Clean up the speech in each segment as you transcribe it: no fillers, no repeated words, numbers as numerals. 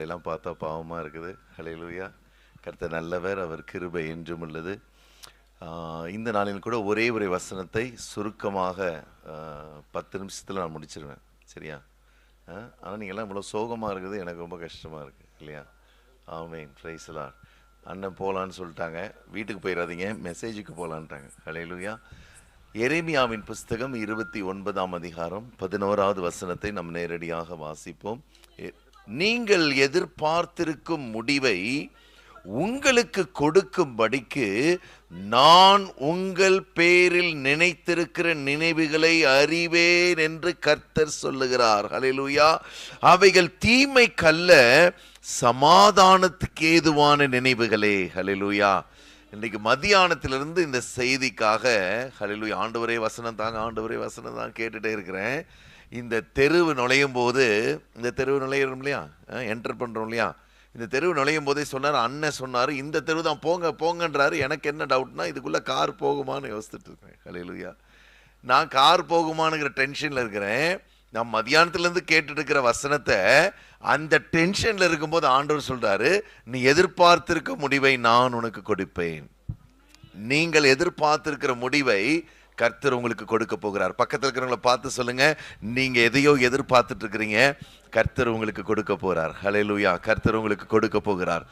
எல்லாம் பார்த்தா பாவமாக இருக்குது. ஹல்லேலூயா. கர்த்தர் நல்லவர், அவர் கிருபை என்றும் உள்ளது. இந்த நாளில் கூட ஒரே ஒரு வசனத்தை சுருக்கமாக 10 நிமிஷத்தில் நான் முடிச்சிருவேன். சரியா? ஆனால் நீங்கள் எல்லாம் இவ்வளோ சோகமாக இருக்குது, எனக்கு ரொம்ப கஷ்டமாக இருக்குது இல்லையா? ஆமென், பிரைஸ் தி லார்ட். அண்ணன் போகலான்னு சொல்லிட்டாங்க, வீட்டுக்கு போயிடாதீங்க, மெசேஜுக்கு போகலான்ட்டாங்க. ஹல்லேலூயா. எரேமியாவின் புஸ்தகம் 29ஆம் அதிகாரம் 11வது வசனத்தை நாம் நேரடியாக வாசிப்போம். நீங்கள் எதிர்பார்த்திருக்கும் முடிவை உங்களுக்கு கொடுக்கும்படிக்கு நான் உங்கள் பேரில் நினைத்திருக்கிற நினைவுகளை அறிவேன் என்று கர்த்தர் சொல்லுகிறார். ஹல்லேலூயா. அவைகள் தீமைக்கல்ல, சமாதானத்துக்கு ஏதுவான நினைவுகளே. ஹல்லேலூயா. இன்றைக்கு மத்தியானத்திலிருந்து இந்த செய்திக்காக ஹல்லேலூயா, ஆண்டவரே வசனம் தாங்க, ஆண்டவரே வசனம் தான் கேட்டுட்டே இருக்கிறேன். இந்த தெருவு நுழையும் போது, இந்த தெருவு நுழையிறோம் இல்லையா, என்டர் பண்ணுறோம் இல்லையா, இந்த தெருவு நுழையும் போதே சொன்னார், அண்ணன் சொன்னார், இந்த தெருவு தான் போங்க போங்கன்றாரு. எனக்கு என்ன டவுட்னா, இதுக்குள்ளே கார் போகுமான்னு யோசிச்சுட்டு இருக்கிறேன். ஹல்லேலூயா. நான் கார் போகுமானுங்கிற டென்ஷனில் இருக்கிறேன். நான் மத்தியானத்துலேருந்து கேட்டுட்டு இருக்கிற வசனத்தை அந்த டென்ஷனில் இருக்கும்போது ஆண்டவர் சொல்கிறாரு, நீ எதிர்பார்த்திருக்க முடிவை நான் உனக்கு கொடுப்பேன். நீங்கள் எதிர்பார்த்திருக்கிற முடிவை கர்த்தர் உங்களுக்கு கொடுக்க போகிறார். பக்கத்தில் இருக்கிறவங்களை பார்த்து சொல்லுங்க, நீங்க எதையோ எதிர்பார்த்துட்டு இருக்கிறீங்க, கர்த்தர் உங்களுக்கு கொடுக்க போறார். ஹல்லேலூயா. கர்த்தர் உங்களுக்கு கொடுக்க போகிறார்.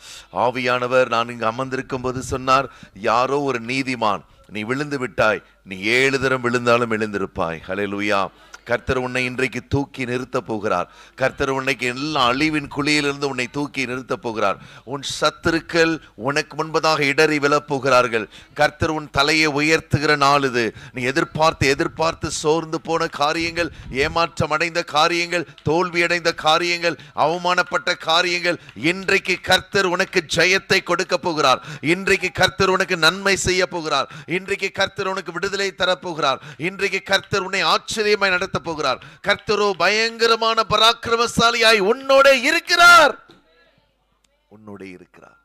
ஆவியானவர் நான் இங்கு அமர்ந்திருக்கும் போது சொன்னார், யாரோ ஒரு நீதிமான், நீ விழுந்து விட்டாய், நீ 7 தரம் விழுந்தாலும் எழுந்திருப்பாய். ஹல்லேலூயா. கர்த்தர் உன்னை இன்றைக்கு தூக்கி நிறுத்த போகிறார். கர்த்தர் உன்னைக்கு எல்லா அழிவின் குழியிலிருந்து உன்னை தூக்கி நிறுத்த போகிறார். உன் சத்துருக்கள் உனக்கு முன்பதாக இடறி விழப்போகிறார்கள். கர்த்தர் உன் தலையை உயர்த்துகிற நாள் இது. நீ எதிர்பார்த்து எதிர்பார்த்து சோர்ந்து போன காரியங்கள், ஏமாற்றம் அடைந்த காரியங்கள், தோல்வி அடைந்த காரியங்கள், அவமானப்பட்ட காரியங்கள், இன்றைக்கு கர்த்தர் உனக்கு ஜெயத்தை கொடுக்க போகிறார். இன்றைக்கு கர்த்தர் உனக்கு நன்மை செய்ய போகிறார். இன்றைக்கு கர்த்தர் உனக்கு விடுதலை தரப்போகிறார். இன்றைக்கு கர்த்தர் உன்னை ஆச்சரியமாய் நடத்த போகிறார். கர்த்தரோ பயங்கரமான பராக்கிரமசாலியாய் உன்னோட இருக்கிறார். உன்னோட இருக்கிறார்.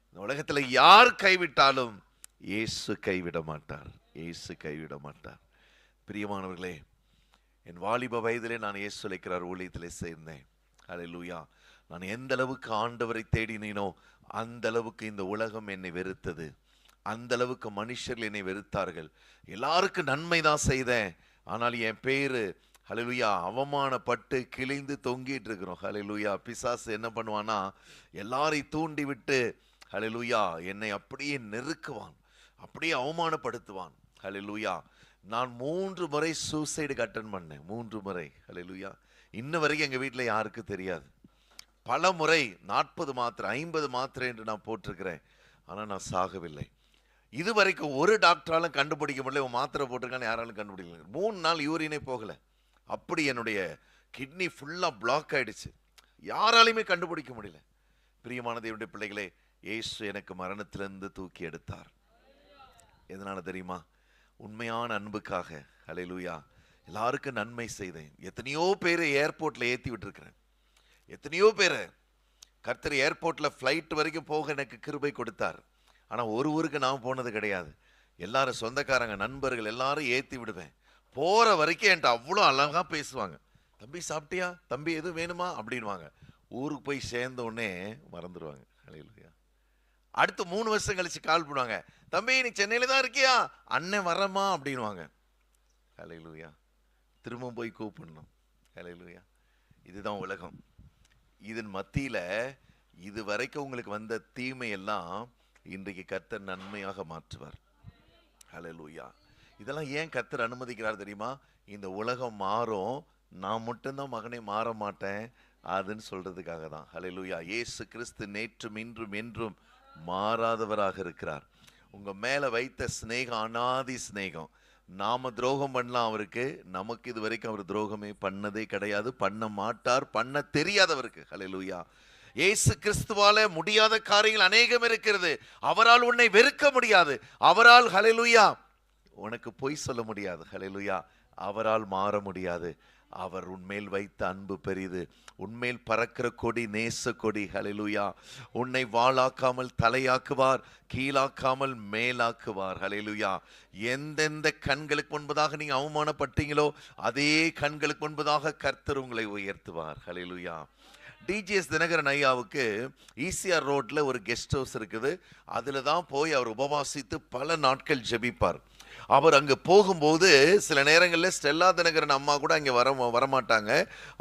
இந்த உலகத்தில் யார் கைவிட்டாலும் இயேசு கைவிட மாட்டார். இயேசு கைவிட மாட்டார். பிரியமானவர்களே, என் வாலிப வயதிலே நான் இயேசு அழைக்கிறார் ஊழியத்திலே சேர்ந்தேன். ஹல்லேலூயா. நான் எந்த அளவுக்கு ஆண்டவரை தேடினேனோ அந்த அளவுக்கு இந்த உலகம் என்னை வெறுத்தது. அந்த அளவுக்கு மனுஷர்கள் என்னை வெறுத்தார்கள். எல்லாருக்கும் நன்மை தான் செய்தேன், ஆனால் என் பேரு ஹல்லேலூயா அவமானப்பட்டு கிழிந்து தொங்கிட்டு இருக்கிறோம். ஹல்லேலூயா. பிசாசு என்ன பண்ணுவானா, எல்லாரையும் தூண்டி விட்டு ஹல்லேலூயா என்னை அப்படியே நெருக்குவான், அப்படியே அவமானப்படுத்துவான். ஹல்லேலூயா. நான் 3 முறை சூசைடுக்கு அட்டன் பண்ணேன். 3 முறை. ஹல்லேலூயா. இன்ன வரைக்கும் எங்கள் வீட்டில் யாருக்கும் தெரியாது. பல முறை 40 மாத்திரை 50 மாத்திரை என்று நான் போட்டிருக்கிறேன், ஆனால் நான் சாகவில்லை. இது வரைக்கும் ஒரு டாக்டராலும் கண்டுபிடிக்க முடியல, உன் மாத்திரை போட்டிருக்கான்னு யாராலும் கண்டுபிடிக்கல. 3 நாள் யூரினே போகல. அப்படி என்னுடைய கிட்னி ஃபுல்லாக பிளாக் ஆயிடுச்சு. யாராலையுமே கண்டுபிடிக்க முடியல. பிரியமான தேவனுடைய பிள்ளைகளே, இயேசு எனக்கு மரணத்திலிருந்து தூக்கி எடுத்தார். எதனால தெரியுமா? உண்மையான அன்புக்காக. ஹல்லேலூயா. எல்லாருக்கும் நன்மை செய்தேன். எத்தனையோ பேரை ஏர்போர்ட்டில் ஏற்றி விட்டுருக்கிறேன். எத்தனையோ பேரை கர்த்தர் ஏர்போர்ட்டில் ஃப்ளைட் வரைக்கும் போக எனக்கு கிருபை கொடுத்தார். ஆனால் ஒரு ஊருக்கு நான் போனது கிடையாது. எல்லாரும் சொந்தக்காரங்க, நண்பர்கள் எல்லாரும் ஏற்றி விடுவேன். போகிற வரைக்கும் என்கிட்ட அவ்வளோ அழகாக பேசுவாங்க. தம்பி சாப்பிட்டியா, தம்பி எதுவும் வேணுமா அப்படின்வாங்க. ஊருக்கு போய் சேர்ந்த உடனே மறந்துடுவாங்க. ஹல்லேலூயா. அடுத்து 3 வருஷம் கழிச்சு கால் பண்ணுவாங்க, தம்பி நீ சென்னையில் தான் இருக்கியா, அண்ணன் வரமா அப்படின்வாங்க. ஹல்லேலூயா. திரும்ப போய் கூப்பிடணும். ஹல்லேலூயா. இதுதான் உலகம். இதன் மத்தியில் இது வரைக்கும் உங்களுக்கு வந்த தீமையெல்லாம் இன்றைக்கு கர்த்தர் நன்மையாக மாற்றுவார். ஹல்லேலூயா. இதெல்லாம் ஏன் கர்த்தர் அனுமதிக்கிறார் தெரியுமா? இந்த உலகம் மாறும், நான் மட்டும்தான் மகனே மாற மாட்டேன் அதுன்னு சொல்றதுக்காக தான். ஹல்லேலூயா. இயேசு கிறிஸ்து நேற்றும் இன்றும் என்றும் மாறாதவராக இருக்கிறார். உங்க மேல வைத்த சிநேகம் அனாதி சிநேகம். நாம துரோகம் பண்ணலாம் அவருக்கு, நமக்கு இது வரைக்கும் அவர் துரோகமே பண்ணதே கிடையாது, பண்ண மாட்டார், பண்ண தெரியாதவருக்கு. ஹல்லேலூயா. இயேசு கிறிஸ்துவால முடியாத காரியங்கள் அநேகம் இருக்கிறது. அவரால் உன்னை வெறுக்க முடியாது. அவரால் ஹல்லேலூயா உனக்கு பொய் சொல்ல முடியாது. ஹல்லேலூயா. அவரால் மாற முடியாது. அவர் உன்மேல் வைத்த அன்பு பெரிது. உன்மேல் பறக்கிற கொடி நேச கொடி. ஹல்லேலூயா. உன்னை வாளாக்காமல் தலையாக்குவார், கீழாக்காமல் மேலாக்குவார். ஹல்லேலூயா. எந்தெந்த கண்களுக்கு முன்பதாக நீங்க அவமானப்பட்டீங்களோ அதே கண்களுக்கு முன்பதாக கர்த்தர் உங்களை உயர்த்துவார். ஹல்லேலூயா. டிஜிஎஸ் தினகரன் ஐயாவுக்கு ஈசிஆர் ரோட்ல ஒரு கெஸ்ட் ஹவுஸ் இருக்குது. அதில் தான் போய் அவர் உபவாசித்து பல நாட்கள் ஜெபிப்பார். அவர் அங்கே போகும்போது சில நேரங்களில் ஸ்டெல்லா தினகரன் அம்மா கூட அங்கே வரமாட்டாங்க.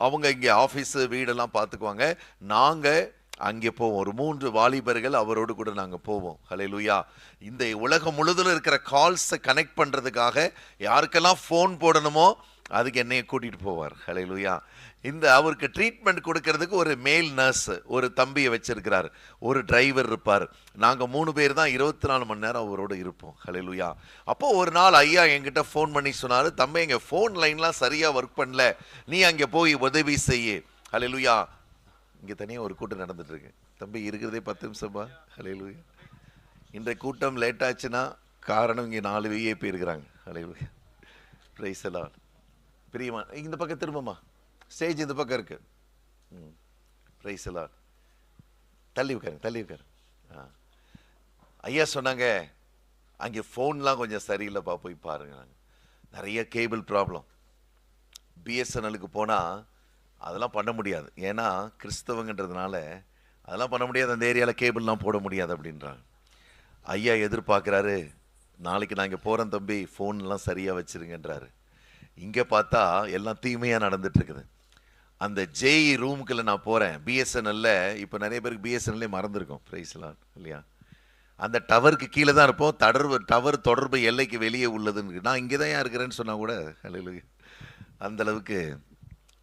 அவங்க இங்கே ஆஃபீஸு வீடெல்லாம் பார்த்துக்குவாங்க. நாங்கள் அங்கே போவோம். ஒரு 3 வாலிபர்கள் அவரோடு கூட நாங்கள் போவோம். ஹல்லேலூயா. இந்த உலகம் முழுதில் இருக்கிற கால்ஸை கனெக்ட் பண்ணுறதுக்காக யாருக்கெல்லாம் ஃபோன் போடணுமோ அதுக்கு என்னைய கூட்டிகிட்டு போவார். ஹல்லேலூயா. இந்த அவருக்கு ட்ரீட்மெண்ட் கொடுக்கறதுக்கு ஒரு மேல் நர்ஸ், ஒரு தம்பியை வச்சிருக்கிறார், ஒரு டிரைவர் இருப்பார். நாங்கள் 3 பேர் தான் 24 மணி நேரம் அவரோடு இருப்போம். ஹல்லேலூயா. அப்போது ஒரு நாள் ஐயா என்கிட்ட ஃபோன் பண்ணி சொன்னார், தம்பி எங்கள் ஃபோன் லைன்லாம் சரியாக ஒர்க் பண்ணல, நீ அங்கே போய் உதவி செய்ய. ஹல்லேலூயா. இங்கே தனியாக ஒரு கூட்டம் நடந்துட்டு இருக்கு. தம்பி இருக்கிறதே 10 நிமிஷம்பா. ஹல்லேலூயா. இந்த கூட்டம் லேட் ஆச்சுன்னா காரணம் இங்கே 4 விஐபி இருக்கிறாங்க. ஹல்லேலூயா. Praise the Lord. பிரியமா இந்த பக்கம் திரும்பமா, ஸ்டேஜ் இந்த பக்கம் இருக்கு. Praise the Lord. தள்ளி உட்காரு. ஐயா சொன்னாங்க, அங்கே ஃபோன்லாம் கொஞ்சம் சரியில்லைப்பா, போய் பாருங்க. நிறைய கேபிள் ப்ராப்ளம். பிஎஸ்என்எலுக்கு போனால் அதெல்லாம் பண்ண முடியாது, ஏன்னா கிறிஸ்தவங்கன்றதுனால அதெல்லாம் பண்ண முடியாது, அந்த ஏரியாவில் கேபிள்லாம் போட முடியாது அப்படின்றாங்க. ஐயா எதிர்பார்க்குறாரு, நாளைக்கு நான் இங்கே போகிறேன் தம்பி, ஃபோன்லாம் சரியாக வச்சுருங்கன்றாரு. இங்கே பார்த்தா எல்லாம் தீமையாக நடந்துட்டுருக்குது. அந்த ஜேஇ ரூமுக்குள்ளே நான் போகிறேன். பிஎஸ்என்எல்ல இப்போ நிறைய பேருக்கு பிஎஸ்என்எல்லே மறந்துருக்கோம். பிரைஸ்லாம் இல்லையா. அந்த டவருக்கு கீழே தான் இருப்போம். டவர் தொடர்பு எல்லைக்கு வெளியே உள்ளதுன்னு நான் இங்கே தான் இருக்கிறேன்னு சொன்னால் கூட ஹல்லேலூயா, அந்தளவுக்கு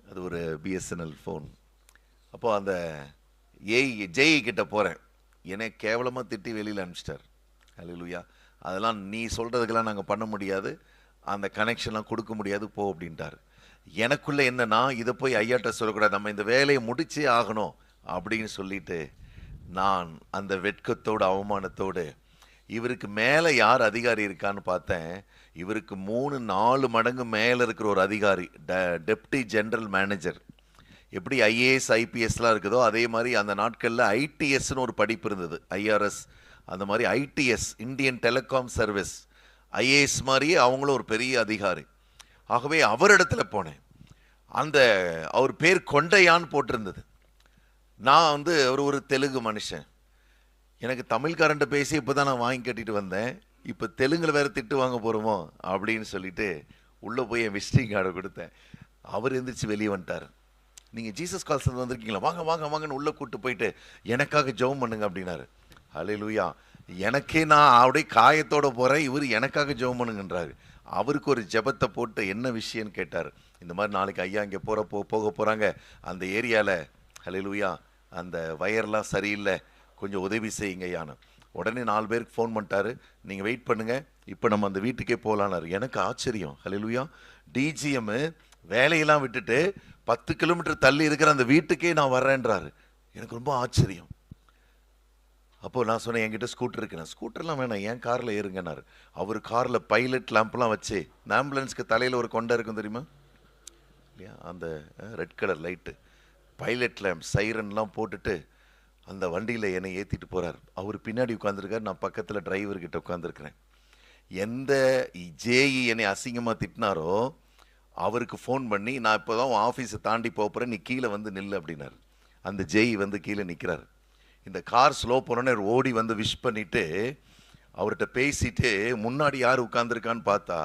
அது ஒரு பிஎஸ்என்எல் ஃபோன். அப்போது அந்த ஜேஇ கிட்ட போகிறேன். என்னை கேவலமாக திட்டி வெளியில் அனுப்பிச்சிட்டார். ஹல்லேலூயா. அதெல்லாம் நீ சொல்கிறதுக்கெல்லாம் நாங்கள் பண்ண முடியாது, அந்த கனெக்ஷன்லாம் கொடுக்க முடியாது, போ அப்படின்ட்டார். எனக்குள்ளே என்னன்னா, இதை போய் ஐயாட்ட சொல்லக்கூடாது, நம்ம இந்த வேலையை முடிச்சே ஆகணும் அப்படின்னு சொல்லிட்டு நான் அந்த வெட்கத்தோடு அவமானத்தோடு இவருக்கு மேலே யார் அதிகாரி இருக்கான்னு பார்த்தேன். இவருக்கு 3-4 மடங்கு மேலே இருக்கிற ஒரு அதிகாரி, டெப்டி ஜெனரல் மேனேஜர். எப்படி ஐஏஎஸ் ஐபிஎஸ்லாம் இருக்குதோ அதே மாதிரி அந்த நாட்களில் ஐடிஎஸ்ன்னு ஒரு படிப்பு இருந்தது, ஐஆர்எஸ். அந்த மாதிரி ITS, Indian telecom service, IAS மாதிரியே அவங்களும் ஒரு பெரிய அதிகாரி. ஆகவே அவரிடத்துல போனேன். அவர் பேர் கொண்டையான்னு போட்டிருந்தது. நான் ஒரு தெலுங்கு மனுஷன். எனக்கு தமிழ்காரன்ட்ட பேசி இப்போ தான் நான் வாங்கி கட்டிட்டு வந்தேன். இப்போ தெலுங்கில் வேறு திட்டு வாங்க போகிறோமோ அப்படின்னு சொல்லிட்டு உள்ளே போய் என் விசிட்டிங் கார்டை கொடுத்தேன். அவர் எந்திரிச்சு வெளியே வந்துட்டார். நீங்கள் ஜீசஸ் கால்ஸ் வந்திருக்கீங்களா, வாங்க வாங்க வாங்கன்னு உள்ளே கூப்பிட்டு போயிட்டு எனக்காக ஜெபம் பண்ணுங்க அப்படின்னாரு. ஹல்லேலூயா. எனக்கே நான் அப்படியே காயத்தோடு போகிறேன், இவர் எனக்காக ஜெபம் பண்ணுங்கன்றாரு. அவருக்கு ஒரு ஜெபத்தை போட்டு என்ன விஷயம்னு கேட்டார். இந்த மாதிரி நாளைக்கு ஐயா இங்கே போக போகிறாங்க அந்த ஏரியாவில், ஹல்லேலூயா, அந்த வயர்லாம் சரியில்லை, கொஞ்சம் உதவி செய்யுங்க ஐயான்னு. உடனே 4 பேருக்கு ஃபோன் பண்ணிட்டாரு, நீங்கள் வெயிட் பண்ணுங்கள், இப்போ நம்ம அந்த வீட்டுக்கே போகலான்னாரு. எனக்கு ஆச்சரியம். ஹல்லேலூயா. டிஜிஎம் வேலையெல்லாம் விட்டுட்டு 10 கிலோமீட்டர் தள்ளி இருக்கிற அந்த வீட்டுக்கே நான் வர்றேன்றாரு. எனக்கு ரொம்ப ஆச்சரியம். அப்போது நான் சொன்னேன், என்கிட்ட ஸ்கூட்டர் இருக்குண்ணா. ஸ்கூட்டர்லாம் வேணாம், என் காரில் ஏறுங்கன்னாரு. அவர் காரில் பைலட் லேம்ப்லாம் வச்சு, ஆம்புலன்ஸ்க்கு தலையில் ஒரு கொண்டை இருக்கும் தெரியுமா இல்லையா, அந்த red colour light, pilot lamp, சைரன்லாம் போட்டுட்டு அந்த வண்டியில் என்னை ஏற்றிட்டு போகிறார். அவர் பின்னாடி உட்காந்துருக்கார், நான் பக்கத்தில் டிரைவர்கிட்ட உட்காந்துருக்கிறேன். எந்த ஜேஇ என்னை அசிங்கமாக திட்டினாரோ அவருக்கு ஃபோன் பண்ணி, நான் இப்போ தான் ஆஃபீஸை தாண்டி போகிறேன், நீ கீழே நில்லு அப்படின்னாரு. அந்த ஜேஇ கீழே நிற்கிறார். இந்த கார் ஸ்லோ போனோன்னே ஓடி விஷ் பண்ணிவிட்டு அவர்கிட்ட பேசிட்டு முன்னாடி யார் உட்காந்துருக்கான்னு பார்த்தா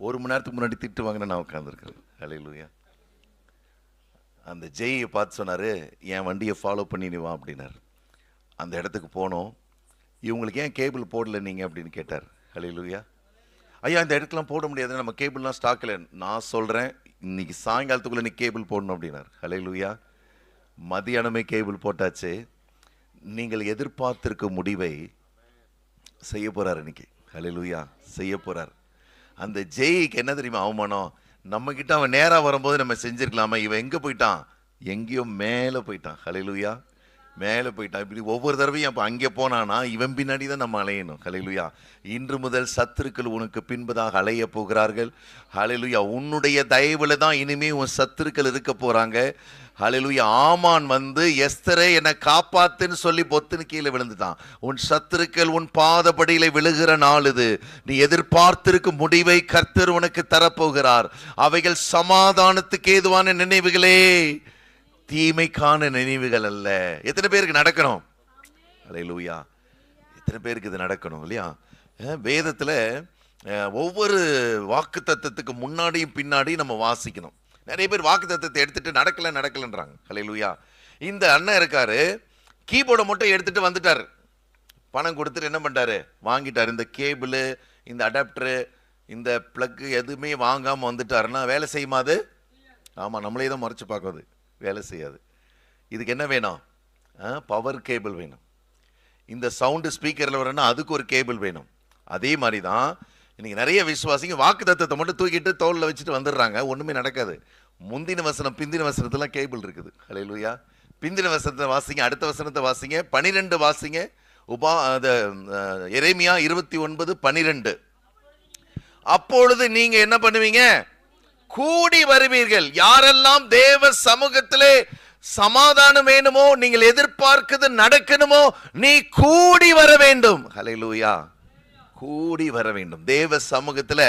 1 மணி நேரத்துக்கு முன்னாடி திட்டு வாங்கின நான் உட்காந்துருக்கிறேன். ஹல்லேலூயா. அந்த ஜெயை பார்த்து சொன்னார், என் வண்டியை ஃபாலோ பண்ணி நீ வா அப்படின்னார். அந்த இடத்துக்கு போனோம். இவங்களுக்கு ஏன் கேபிள் போடல நீங்கள் அப்படின்னு கேட்டார். ஹல்லேலூயா. ஐயா இந்த இடத்துலாம் போட முடியாது, நம்ம கேபிள்லாம் ஸ்டாக்கில். நான் சொல்கிறேன், இன்னைக்கு சாயங்காலத்துக்குள்ளே நீ கேபிள் போடணும் அப்படின்னார். ஹல்லேலூயா. மதியானமே கேபிள் போட்டாச்சு. நீங்கள் எதிர்பார்த்திருக்க முடிவை செய்ய போகிறார் இன்னைக்கு. ஹல்லேலூயா. செய்ய போகிறார். அந்த ஜெய்க்கு என்ன தெரியுமா அவமானம், நம்மக்கிட்ட அவன் நேராக வரும்போது நம்ம செஞ்சுருக்கலாமா, இவன் எங்கே போயிட்டான், எங்கேயோ மேலே போயிட்டான். ஹல்லேலூயா. மேலே போயிட்டான். இப்படி ஒவ்வொரு தடவையும் அப்போ அங்கே போனானா இவன் பின்னாடி தான் நம்ம அலையணும். ஹல்லேலூயா. இன்று முதல் சத்துருக்கள் உனக்கு பின்பதாக அலைய போகிறார்கள். ஹல்லேலூயா. உன்னுடைய தயவுல தான் இனிமே உன் சத்துருக்கள் இருக்க போகிறாங்க. ஹல்லேலூயா. ஆமான் எஸ்தரை என்னை காப்பாத்துன்னு சொல்லி பொத்துன்னு கீழே விழுந்துட்டான். உன் சத்துருக்கள் உன் பாதப்படியில விழுகிற நாள் இது. நீ எதிர்பார்த்திருக்கும் முடிவை கர்த்தர் உனக்கு தரப்போகிறார். அவைகள் சமாதானத்துக்கு ஏதுவான நினைவுகளே, தீமைக்கான நினைவுகள் அல்ல. எத்தனை பேருக்கு நடக்கணும்? அல்லேலூயா. எத்தனை பேருக்கு இது நடக்கணும் இல்லையா? வேதத்துல ஒவ்வொரு வாக்கு தத்தத்துக்கு முன்னாடியும் பின்னாடியும் நம்ம வாசிக்கணும். நிறைய பேர் வாக்கு தத்தத்தை எடுத்துட்டு நடக்கலன்றாங்க. அல்லேலூயா. இந்த அண்ணன் இருக்காரு, கீபோர்டை மட்டும் எடுத்துட்டு வந்துட்டாரு. பணம் கொடுத்துட்டு என்ன பண்ணிட்டாரு? வாங்கிட்டாரு. இந்த கேபிள், இந்த அடாப்டரு, இந்த பிளக்கு எதுவுமே வாங்காமல் வந்துட்டாருன்னா வேலை செய்யுமா அது? ஆமாம், நம்மளே தான் மறைச்சு பார்க்காது, வேலை செய்யாது. இதுக்கு என்ன வேணும்? பவர் கேபிள் வேணும். இந்த சவுண்டு ஸ்பீக்கரில் வரணும்னா அதுக்கு ஒரு கேபிள் வேணும். அதே மாதிரி தான் இன்னைக்கு நிறைய விசுவாசிங்க வாக்கு தத்தத்தை மட்டும் தூக்கிட்டு தோளில் வச்சுட்டு வந்துடுறாங்க. ஒன்றுமே நடக்காது. முந்தின வசனம் பிந்தின வசனத்துலாம் கேபிள் இருக்குது. அல்லேலூயா. பிந்தின வசனத்தை வாசிங்க, அடுத்த வசனத்தை வாசிங்க, 12 வாசிங்க. எரேமியா 29:12. அப்பொழுது நீங்க என்ன பண்ணுவீங்க? கூடி வருவீர்கள். யாரெல்லாம் தேவ சமூகத்திலே சமாதானம் வேணுமோ, நீங்கள் எதிர்பார்க்கிறது நடக்கணுமோ, நீ கூடி வர வேண்டும். ஹல்லேலூயா. கூடி வர வேண்டும். தேவ சமூகத்துல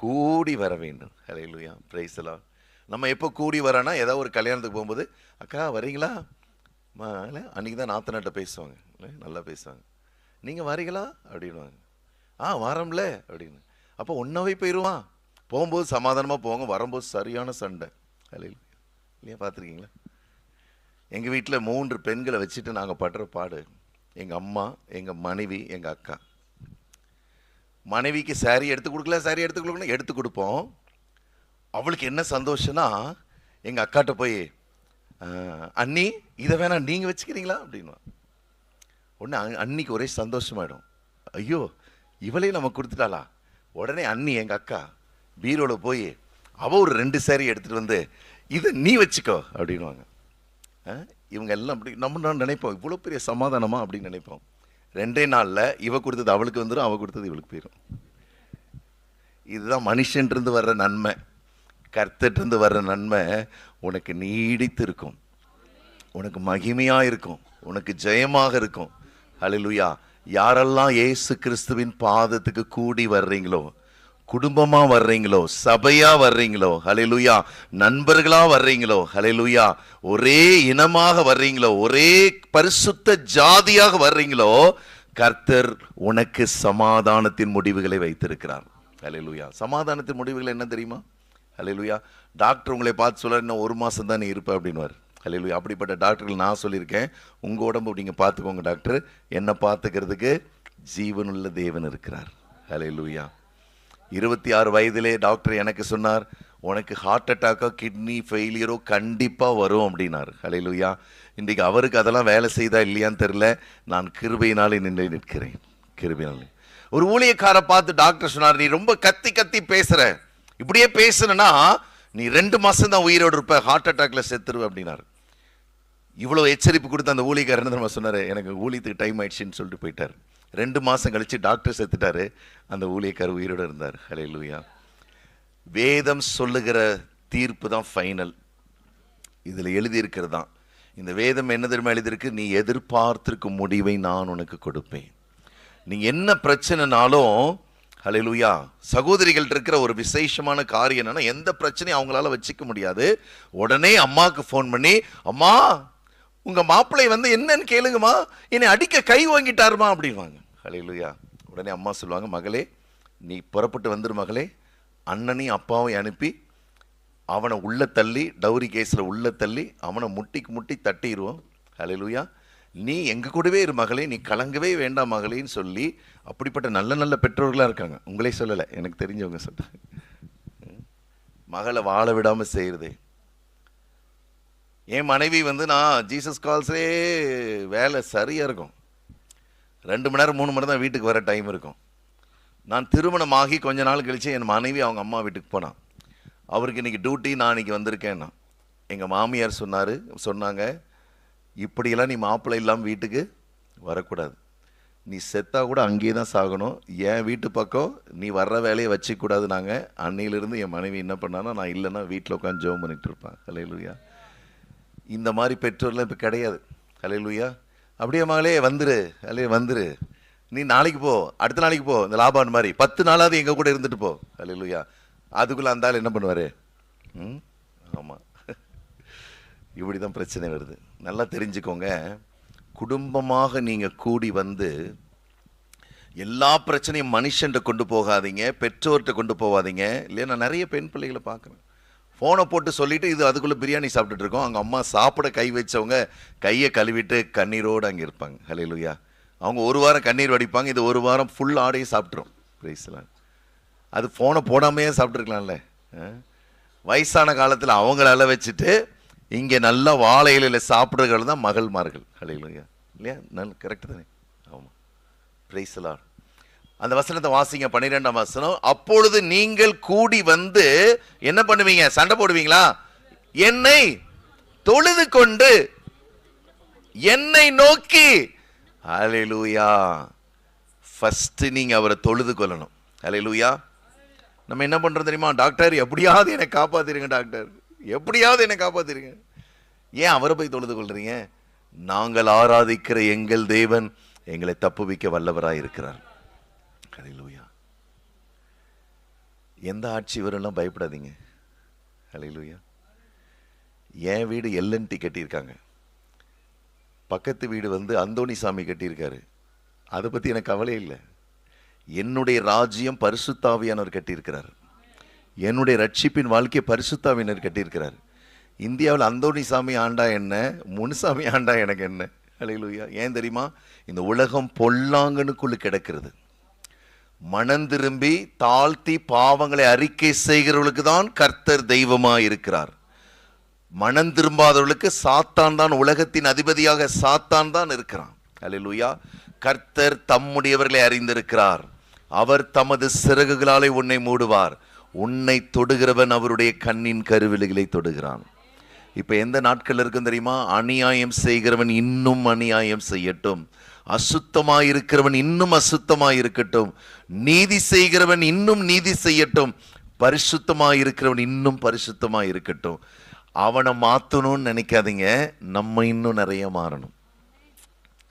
கூடி வர வேண்டும். ஹல்லேலூயா. Praise the Lord. நம்ம எப்போ கூடி வரோன்னா, ஏதாவது ஒரு கல்யாணத்துக்கு போகும்போது, அக்கா வரீங்களா? அன்னைக்கு தான் நாத்தனாட்ட பேசுவாங்க, நல்லா பேசுவாங்க. நீங்கள் வரீங்களா அப்படின்வாங்க. வாரம்ல அப்படின்னு. அப்போ ஒன்றாவே போயிடுவான். போகும்போது சமாதானமாக போவாங்க, வரும்போது சரியான சண்டை. இல்லையா? பார்த்துருக்கீங்களா? எங்கள் வீட்டில் 3 பெண்களை வச்சுட்டு நாங்கள் படுற பாடு. எங்கள் அம்மா, எங்கள் மனைவி, எங்கள் அக்கா. மனைவிக்கு சாரி எடுத்து கொடுக்கல, எடுத்து கொடுப்போம். அவளுக்கு என்ன சந்தோஷம்னா, எங்கள் அக்காட்ட போய், அண்ணி இதை வேணா நீங்கள் வச்சுக்கிறீங்களா அப்படின்வா. உடனே அன்னிக்கு ஒரே சந்தோஷமாயிடும். ஐயோ, இவளே நம்ம கொடுத்துட்டாளா? உடனே அண்ணி, எங்கள் அக்கா, பீரோல போய் அவள் ஒரு 2 சாரி எடுத்துகிட்டு வந்து, இதை நீ வச்சுக்கோ அப்படின்வாங்க. இவங்க எல்லாம் அப்படி நம்ம நினைப்போம், இவ்வளோ பெரிய சமாதானமா அப்படின்னு நினைப்போம். 2 நாளில் இவ கொடுத்தது அவளுக்கு வந்துடும், அவள் கொடுத்தது இவளுக்கு போயிடும். இதுதான் மனுஷன்றிருந்து வர்ற நன்மை. கர்த்தர்கிட்ட வர்ற நன்மை உனக்கு நீடித்து இருக்கும், உனக்கு மகிமையாக இருக்கும், உனக்கு ஜெயமாக இருக்கும். ஹல்லேலூயா. யாரெல்லாம் இயேசு கிறிஸ்துவின் பாதத்துக்கு கூடி வர்றீங்களோ, குடும்பமாக வர்றீங்களோ, சபையாக வர்றீங்களோ, ஹல்லேலூயா, நண்பர்களாக வர்றீங்களோ, ஹல்லேலூயா, ஒரே இனமாக வர்றீங்களோ, ஒரே பரிசுத்த ஜாதியாக வர்றீங்களோ, கர்த்தர் உனக்கு சமாதானத்தின் முடிவுகளை வைத்திருக்கிறார். ஹல்லேலூயா. சமாதானத்தின் முடிவுகள் என்ன தெரியுமா? ஹல்லேலூயா. டாக்டர் உங்களை பார்த்து சொல்ல, இன்னும் 1 மாதம் தான் நீ இருப்ப அப்படின்வார். ஹல்லேலூயா. அப்படிப்பட்ட டாக்டர்கள் நான் சொல்லியிருக்கேன், உங்கள் உடம்பு நீங்கள் பார்த்துக்கோங்க டாக்டர், என்னை பார்த்துக்கிறதுக்கு ஜீவனுள்ள தேவன் இருக்கிறார். ஹல்லேலூயா. 26 வயதிலே டாக்டர் எனக்கு சொன்னார், உனக்கு ஹார்ட் அட்டாக்கோ கிட்னி ஃபெயிலியரோ கண்டிப்பாக வரும் அப்படின்னார். ஹல்லேலூயா. இன்றைக்கு அவருக்கு அதெல்லாம் வேலை செய்தா இல்லையான்னு தெரில, நான் கிருபையினாலே நின்று நிற்கிறேன். கிருபையினாலே. ஒரு ஊழியக்காரை பார்த்து டாக்டர் சொன்னார், நீ ரொம்ப கத்தி பேசுகிற, இப்படியே பேசுனா நீ 2 மாதம் தான் உயிரோடு இருப்ப, ஹார்ட் அட்டாக்ல செத்துருவ அப்படின்னாரு. இவ்வளோ எச்சரிப்பு கொடுத்து அந்த ஊழியக்காரன் நம்ம சொன்னார், எனக்கு ஊழியத்துக்கு டைம் ஆயிடுச்சுன்னு சொல்லிட்டு போயிட்டார். 2 மாதம் கழிச்சு டாக்டர் செத்துட்டாரு, அந்த ஊழியக்காரர் உயிரோடு இருந்தார். ஹல்லேலூயா. வேதம் சொல்லுகிற தீர்ப்பு தான் ஃபைனல். இதில் எழுதியிருக்கிறது தான். இந்த வேதம் என்ன தெரியுமா எழுதியிருக்கு? நீ எதிர்பார்த்திருக்கும் முடிவை நான் உனக்கு கொடுப்பேன். நீ என்ன பிரச்சனைனாலும், ஹல்லேலூயா, சகோதரிகள் இருக்கிற ஒரு விசேஷமான காரியம் என்னன்னா, எந்த பிரச்சனையும் அவங்களால வச்சுக்க முடியாது. உடனே அம்மாவுக்கு ஃபோன் பண்ணி, அம்மா உங்க மாப்பிள்ளை வந்து என்னன்னு கேளுங்கம்மா, என்னை அடிக்க கை வாங்கிட்டாருமா அப்படின்வாங்க. ஹல்லேலூயா. உடனே அம்மா சொல்லுவாங்க, மகளே நீ புறப்பட்டு வந்துரு மகளே, அண்ணனையும் அப்பாவையும் அனுப்பி அவனை உள்ள தள்ளி, டவுரி கேஸில் உள்ள தள்ளி அவனை முட்டி தட்டிடுவோம். ஹல்லேலூயா. நீ எங்க கூடவே இரு மகளே, நீ கலங்கவே வேண்டாம் மகளேன்னு சொல்லி, அப்படிப்பட்ட நல்ல பெற்றோர்களாக இருக்காங்க. உங்களே சொல்லலை, எனக்கு தெரிஞ்சவங்க சொல்றாங்க. மகளை வாழ விடாம செய்யறது. என் மனைவி வந்து, நான் ஜீசஸ் கால்ஸே வேலை சரியா இருக்கும், 2 மணி நேரம் 3 மணி நேரம் தான் வீட்டுக்கு வர டைம் இருக்கும். நான் திருமணமாகி கொஞ்ச நாள் கழிச்சு என் மனைவி அவங்க அம்மா வீட்டுக்கு போனான். அவருக்கு இன்னைக்கு டியூட்டி, நான் இன்னைக்கு வந்திருக்கேன்னா. எங்கள் மாமியார் சொன்னாங்க, இப்படியெல்லாம் நீ மாப்பிள்ளை இல்லாமல் வீட்டுக்கு வரக்கூடாது, நீ செத்தா கூட அங்கேயே தான் சாகணும், என் வீட்டு பக்கம் நீ வர்ற வேலையை வச்சுக்கூடாது. நாங்கள் அன்னையிலிருந்து என் மனைவி என்ன பண்ணானா, நான் இல்லைன்னா வீட்டில் உட்காந்து ஜெபம் பண்ணிட்டு இருப்பேன். ஹல்லேலூயா. இந்த மாதிரி பெற்றோர்லாம் இப்போ கிடையாது. ஹல்லேலூயா. அப்படியே மகளே வந்துரு, வந்துரு, நீ நாளைக்கு போ, அடுத்த நாளைக்கு போ, இந்த லாபான் மாதிரி 10 நாளாவது எங்கள் கூட இருந்துட்டு போ. ஹல்லேலூயா. அதுக்குள்ளே அந்த ஆள் என்ன பண்ணுவார்? ஆமாம், இப்படி தான் பிரச்சனை வருது. நல்லா தெரிஞ்சுக்கோங்க, குடும்பமாக நீங்கள் கூடி வந்து எல்லா பிரச்சனையும் மனுஷன்ட்ட கொண்டு போகாதீங்க, பெற்றோர்கிட்ட கொண்டு போகாதீங்க. இல்லையா, நான் நிறைய பெண் பிள்ளைகளை பார்க்குறேன், ஃபோனை போட்டு சொல்லிவிட்டு இது அதுக்குள்ளே பிரியாணி சாப்பிட்டுட்டு இருக்கோம். அவங்க அம்மா சாப்பிட கை வச்சவங்க கையை கழுவிட்டு கண்ணீரோடு அங்கே இருப்பாங்க. ஹல்லேலூயா. அவங்க ஒரு வாரம் கண்ணீர் வடிப்பாங்க, இது ஒரு வாரம் ஃபுல் ஆடையும் சாப்பிட்ரும். பிரைஸ்லாம். அது ஃபோனை போடாமையே சாப்பிட்ருக்கலாம்ல. வயசான காலத்தில் அவங்கள அள வச்சுட்டு இங்கே நல்லா வாழை இலையில் சாப்பிட்றவர்கள் தான் மகள்மார்கள். ஹல்லேலூயா. இல்லையா, நல்ல கரெக்டு தானே? ஆமாம். பிரைஸ்லாம். அந்த வசனத்தை வாசிங்க, 12ஆம் வசனம். அப்பொழுது நீங்கள் கூடி வந்து என்ன பண்ணுவீங்க? சண்டை போடுவீங்களா? என்னை தொழுது கொண்டு என்னை நோக்கி. ஹல்லேலூயா. ஃபர்ஸ்ட் நீங்க அவரை தொழுது கொள்ளணும். ஹல்லேலூயா. நம்ம என்ன பண்றோம் தெரியுமா? டாக்டர் எப்படியாவது என்னை காப்பாத்திருங்க, டாக்டர் எப்படியாவது என்னை காப்பாத்திருங்க. ஏன் அவரை போய் தொழுது கொள்றீங்க? நாங்கள் ஆராதிக்கிற எங்கள் தேவன் எங்களை தப்புவிக்க வல்லவராய் இருக்கிறார். ஹல்லேலூயா. எந்த ஆட்சி வரலாம் பயப்படாதீங்க. ஹல்லேலூயா. என் வீடு எல்என்டி கட்டியிருக்காங்க, பக்கத்து வீடு வந்து அந்தோணி சாமி கட்டியிருக்காரு. அதை பற்றி எனக்கு கவலை இல்லை. என்னுடைய ராஜ்யம் பரிசுத்தாவியானவர் கட்டியிருக்கிறார். என்னுடைய ரட்சிப்பின் வாழ்க்கையை பரிசுத்தாவியினர் கட்டியிருக்கிறார். இந்தியாவில் அந்தோணி சாமி ஆண்டா என்ன, முனுசாமி ஆண்டா எனக்கு என்ன? ஹல்லேலூயா. ஏன் தெரியுமா? இந்த உலகம் பொல்லாங்கனுக்குள்ளே கிடக்கிறது. மனம் திரும்பி தாழ்த்தி பாவங்களை அறிக்கை செய்கிறவர்களுக்கு தான் கர்த்தர் தெய்வமாக இருக்கிறார். மனம் திரும்பாதவர்களுக்கு சாத்தான் தான், உலகத்தின் அதிபதியாக சாத்தான் தான் இருக்கிறான். ஹல்லேலூயா. கர்த்தர் தம்முடையவர்களை அறிந்திருக்கிறார். அவர் தமது சிறகுகளாலே உன்னை மூடுவார். உன்னை தொடுகிறவன் அவருடைய கண்ணின் கருவிலைகளை தொடுகிறான். இப்ப எந்த நாட்கள் இருக்கும் தெரியுமா? அநியாயம் செய்கிறவன் இன்னும் அநியாயம் செய்யட்டும், அசுத்தமாயிருக்கிறவன் இன்னும் அசுத்தமாயிருக்கட்டும், நீதி செய்கிறவன் இன்னும் நீதி செய்யட்டும், பரிசுத்தமாயிருக்கிறவன் இன்னும் பரிசுத்தமாயிருக்கட்டும். அவனை மாற்றணும்னு நினைக்காதீங்க. நம்ம இன்னும் நிறைய மாறணும்.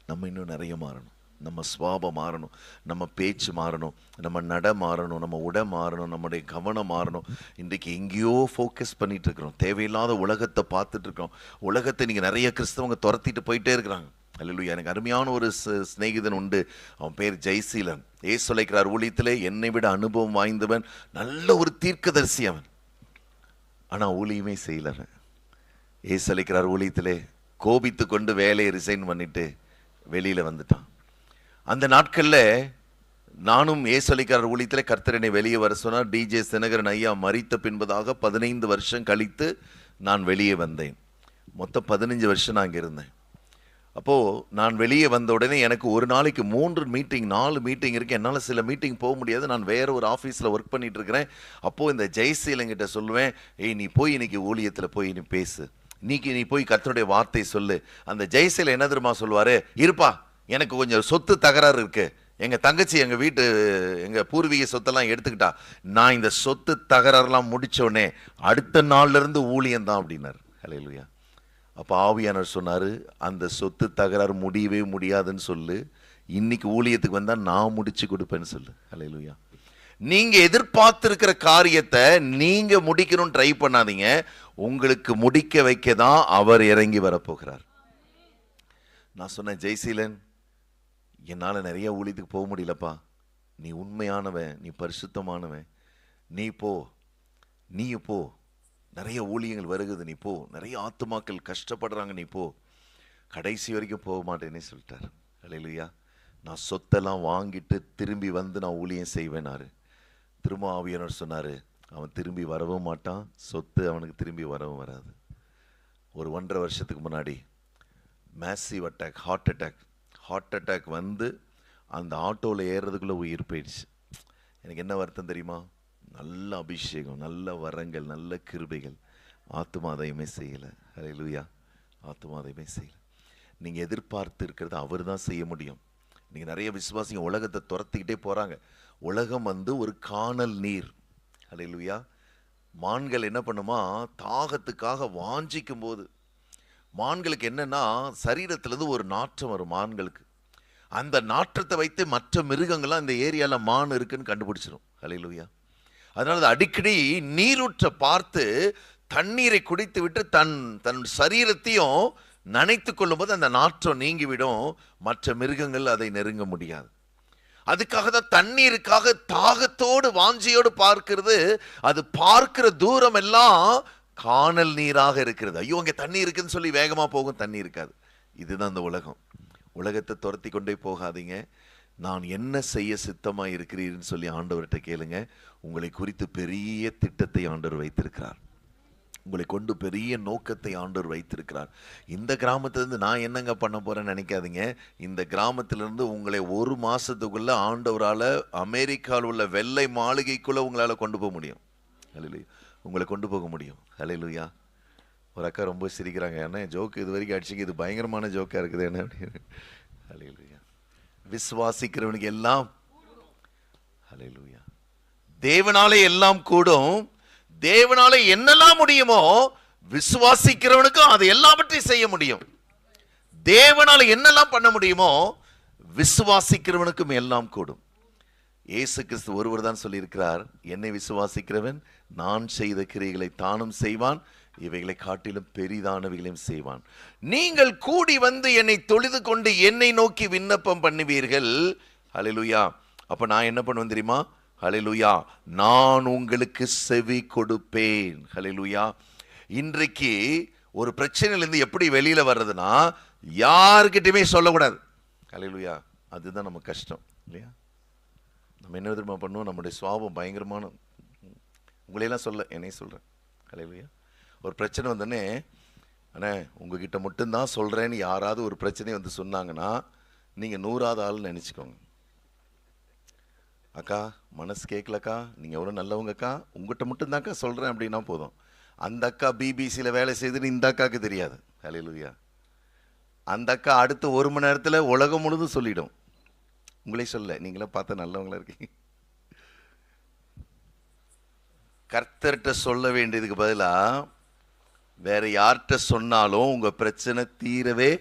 நம்ம இன்னும் நிறைய மாறணும். நம்ம சுவாபம் மாறணும், நம்ம பேச்சு மாறணும், நம்ம நட மாறணும், நம்ம உடை மாறணும், நம்முடைய கவனம் மாறணும். இன்றைக்கு எங்கேயோ ஃபோக்கஸ் பண்ணிட்டு இருக்கிறோம், தேவையில்லாத உலகத்தை பார்த்துட்டு இருக்கிறோம். உலகத்தை நீங்கள் நிறைய கிறிஸ்தவங்க துரத்திட்டு போயிட்டே இருக்கிறாங்க. அல்லேலூயா. எனக்கு அருமையான ஒரு சிநேகிதன் உண்டு, அவன் பேர் ஜெய்சீலன். ஏசுலைக்கிறார் ஊழியத்திலே என்னை விட அனுபவம் வாய்ந்தவன், நல்ல ஒரு தீர்க்கதரிசி அவன். ஆனால் ஊழியமே செய்யலவன். ஏசுலைக்கிறார் ஊழியத்திலே கோபித்து கொண்டு வேலையை ரிசைன் பண்ணிட்டு வெளியில் வந்துட்டான். அந்த நாட்களில் நானும் ஏசுலைக்கிறார் ஊழியத்திலே கர்த்தர் என்னை வெளியே வர சொன்னார். டிஜே தினகரன் ஐயா மரித்த பின்பதாக 15 வருஷம் கழித்து நான் வெளியே வந்தேன். மொத்தம் 15 வருஷம் நான் அங்கே இருந்தேன். அப்போது நான் வெளியே வந்த உடனே எனக்கு ஒரு நாளைக்கு 3 மீட்டிங் 4 மீட்டிங் இருக்குது. என்னால் சில மீட்டிங் போக முடியாது, நான் வேறு ஒரு ஆஃபீஸில் ஒர்க் பண்ணிட்டு இருக்கிறேன். அப்போது இந்த ஜெய்சீலங்கிட்ட சொல்லுவேன், ஏய் நீ போய் இன்னைக்கு ஊழியத்தில் போய் நீ பேசு, நீ போய் கர்த்தருடைய வார்த்தை சொல்லு. அந்த ஜெய்சீல என்ன தெரியுமா சொல்லுவார்? இருப்பா, எனக்கு கொஞ்சம் சொத்து தகராறு இருக்கு, எங்கள் தங்கச்சி எங்கள் பூர்வீக சொத்தெல்லாம் எடுத்துக்கிட்டா, நான் இந்த சொத்து தகராறுலாம் முடித்தோடனே அடுத்த நாள்லேருந்து ஊழியம்தான் அப்படின்னார். ஹல்லேலூயா. அப்போ ஆவியானவர் சொன்னார், அந்த சொத்து தகராறு முடியவே முடியாதுன்னு சொல்லு, இன்னைக்கு ஊழியத்துக்கு வந்தால் நான் முடிச்சு கொடுப்பேன்னு சொல்லு. ஹல்லேலூயா. நீங்க எதிர்பார்த்திருக்கிற காரியத்தை நீங்க முடிக்கணும்னு ட்ரை பண்ணாதீங்க, உங்களுக்கு முடிக்க வைக்க தான் அவர் இறங்கி வரப்போகிறார். நான் சொன்னேன், ஜெய்சீலன் என்னால் நிறைய ஊழியத்துக்கு போக முடியலப்பா, நீ உண்மையானவன், நீ பரிசுத்தமானவன், நீ போ, நிறைய ஊழியங்கள் வருகுது, நீ போ, நிறைய ஆத்துமாக்கள் கஷ்டப்படுறாங்க, நீ போ, கடைசி வரைக்கும் போக மாட்டேன்னு சொல்லிட்டார். ஹல்லேலூயா. நான் சொத்தெல்லாம் வாங்கிட்டு திரும்பி வந்து நான் ஊழியம் செய்வேனாரு. திரும்ப ஆவியானவர் சொன்னார், அவன் திரும்பி வரவும் மாட்டான், சொத்து அவனுக்கு திரும்பி வரவும் வராது. ஒரு 1.5 வருஷத்துக்கு முன்னாடி மேசிவ் அட்டாக், ஹார்ட் அட்டாக் வந்து அந்த ஆட்டோவில் ஏறுறதுக்குள்ளே உயிர் போயிடுச்சு. எனக்கு என்ன வருத்தம் தெரியுமா? நல்ல அபிஷேகம், நல்ல வரங்கள், நல்ல கிருபைகள், ஆத்துமாதையுமே செய்யலை. ஹல்லேலூயா. ஆத்துமாதையுமே செய்யலை. நீங்கள் எதிர்பார்த்து இருக்கிறத அவர் தான் செய்ய முடியும். நீங்கள் நிறைய விசுவாசிங்க உலகத்தை துரத்திக்கிட்டே போகிறாங்க. உலகம் வந்து ஒரு காணல் நீர். ஹல்லேலூயா. மான்கள் என்ன பண்ணுமா, தாகத்துக்காக வாஞ்சிக்கும் போது மான்களுக்கு என்னன்னா சரீரத்திலேருந்து ஒரு நாற்றம் வரும் மான்களுக்கு. அந்த நாற்றத்தை வைத்து மற்ற மிருகங்கள்லாம் இந்த ஏரியாவில் மான் இருக்குன்னு கண்டுபிடிச்சிடும். ஹல்லேலூயா. அதனால அடிக்கடி நீரூற்றை பார்த்து தண்ணீரை குடித்து விட்டு தன் சரீரத்தையும் நனைத்து கொள்ளும்போது அந்த நாற்றம் நீங்கிவிடும். மற்ற மிருகங்கள் அதை நெருங்க முடியாது. அதுக்காக தான் தண்ணீருக்காக தாகத்தோடு வாஞ்சியோடு பார்க்கிறது. அது பார்க்கிற தூரம் எல்லாம் காணல் நீராக இருக்கிறது. ஐயோ அங்கே தண்ணி இருக்குன்னு சொல்லி வேகமா போகும், தண்ணி இருக்காது. இதுதான் அந்த உலகம். உலகத்தை துரத்தி கொண்டே போகாதீங்க. நான் என்ன செய்ய சித்தமா இருக்கிறீர்னு சொல்லி ஆண்டவர்கிட்ட கேளுங்க. உங்களை குறித்து பெரிய திட்டத்தை ஆண்டவர் வைத்திருக்கிறார். உங்களை கொண்டு பெரிய நோக்கத்தை ஆண்டவர் வைத்திருக்கிறார். இந்த கிராமத்திலிருந்து நான் என்னங்க பண்ண போறேன்னு நினைக்காதீங்க. இந்த கிராமத்திலிருந்து உங்களை ஒரு மாசத்துக்குள்ள ஆண்டவரால அமெரிக்காவில் உள்ள வெள்ளை மாளிகைக்குள்ள உங்களால கொண்டு போக முடியும். ஹல்லேலூயா. உங்களை கொண்டு போக முடியும். ஹல்லேலூயா. ஒரு அக்கா ரொம்ப சிரிக்கிறாங்க. என்ன ஜோக்கு இது வரைக்கும் அடிச்சிங்க, இது பயங்கரமான ஜோக்கா இருக்குது என்ன அப்படின்னு. ஹல்லேலூயா. விசுவாசிக்கிறவனுக்கு எல்லாம், ஹல்லேலூயா, தேவனாலே எல்லாம் கூடும். தேவனால என்னெல்லாம் முடியுமோ விசுவாசிக்கிறவனுக்கும் அது எல்லாவற்றையும் செய்ய முடியும். தேவனால என்னெல்லாம் பண்ண முடியுமோ விசுவாசிக்கிறவனுக்கும் எல்லாம் கூடும். இயேசு கிறிஸ்து ஒருவர் தான் சொல்லியிருக்கிறார், என்னை விசுவாசிக்கிறவன் நான் செய்த கிரியைகளை தானும் செய்வான், இவைகளை காட்டிலும் பெரிதானவைகளையும் செய்வான். நீங்கள் கூடி வந்து என்னை தொழுது கொண்டு என்னை நோக்கி விண்ணப்பம் பண்ணுவீர்கள். ஹல்லேலூயா. அப்ப நான் என்ன பண்ணுவேன் தெரியுமா? ஹல்லேலூயா, நான் உங்களுக்கு செவி கொடுப்பேன். ஹல்லேலூயா. இன்றைக்கு ஒரு பிரச்சனையிலிருந்து எப்படி வெளியில வர்றதுன்னா, யாருக்கிட்டையுமே சொல்லக்கூடாது. ஹல்லேலூயா. அதுதான் நம்ம கஷ்டம் இல்லையா? நம்ம என்ன தெரியுமா பண்ணுவோம்? நம்முடைய சுவாபம் பயங்கரமான, உங்களையெல்லாம் சொல்ல என்னையும் சொல்றேன். ஹல்லேலூயா. ஒரு பிரச்சனை வந்தோடனே, அண்ணே உங்ககிட்ட மட்டும்தான் சொல்றேன்னு யாராவது ஒரு பிரச்சனையை வந்து சொன்னாங்கன்னா நீங்க 100வது ஆள்னு நினைச்சுக்கோங்க. அக்கா மனசு கேட்கலக்கா, நீங்கள் எவ்வளோ நல்லவங்கக்கா, உங்கள்கிட்ட மட்டும்தாக்கா சொல்கிறேன் அப்படின்னா போதும். அந்த அக்கா பிபிசியில் வேலை செய்துன்னு இந்த அக்காவுக்கு தெரியாது. ஹல்லேலூயா. அந்த அக்கா அடுத்த 1 மணி நேரத்தில் உலகம் முழுதும் சொல்லிடும். உங்களே சொல்ல, நீங்களே பார்த்த நல்லவங்களா இருக்கீங்க. கர்த்தர்கிட்ட சொல்ல வேண்டியதுக்கு பதிலாக வேற யார்கிட்ட சொன்னாலும் உங்கள் பிரச்சனை தீரவே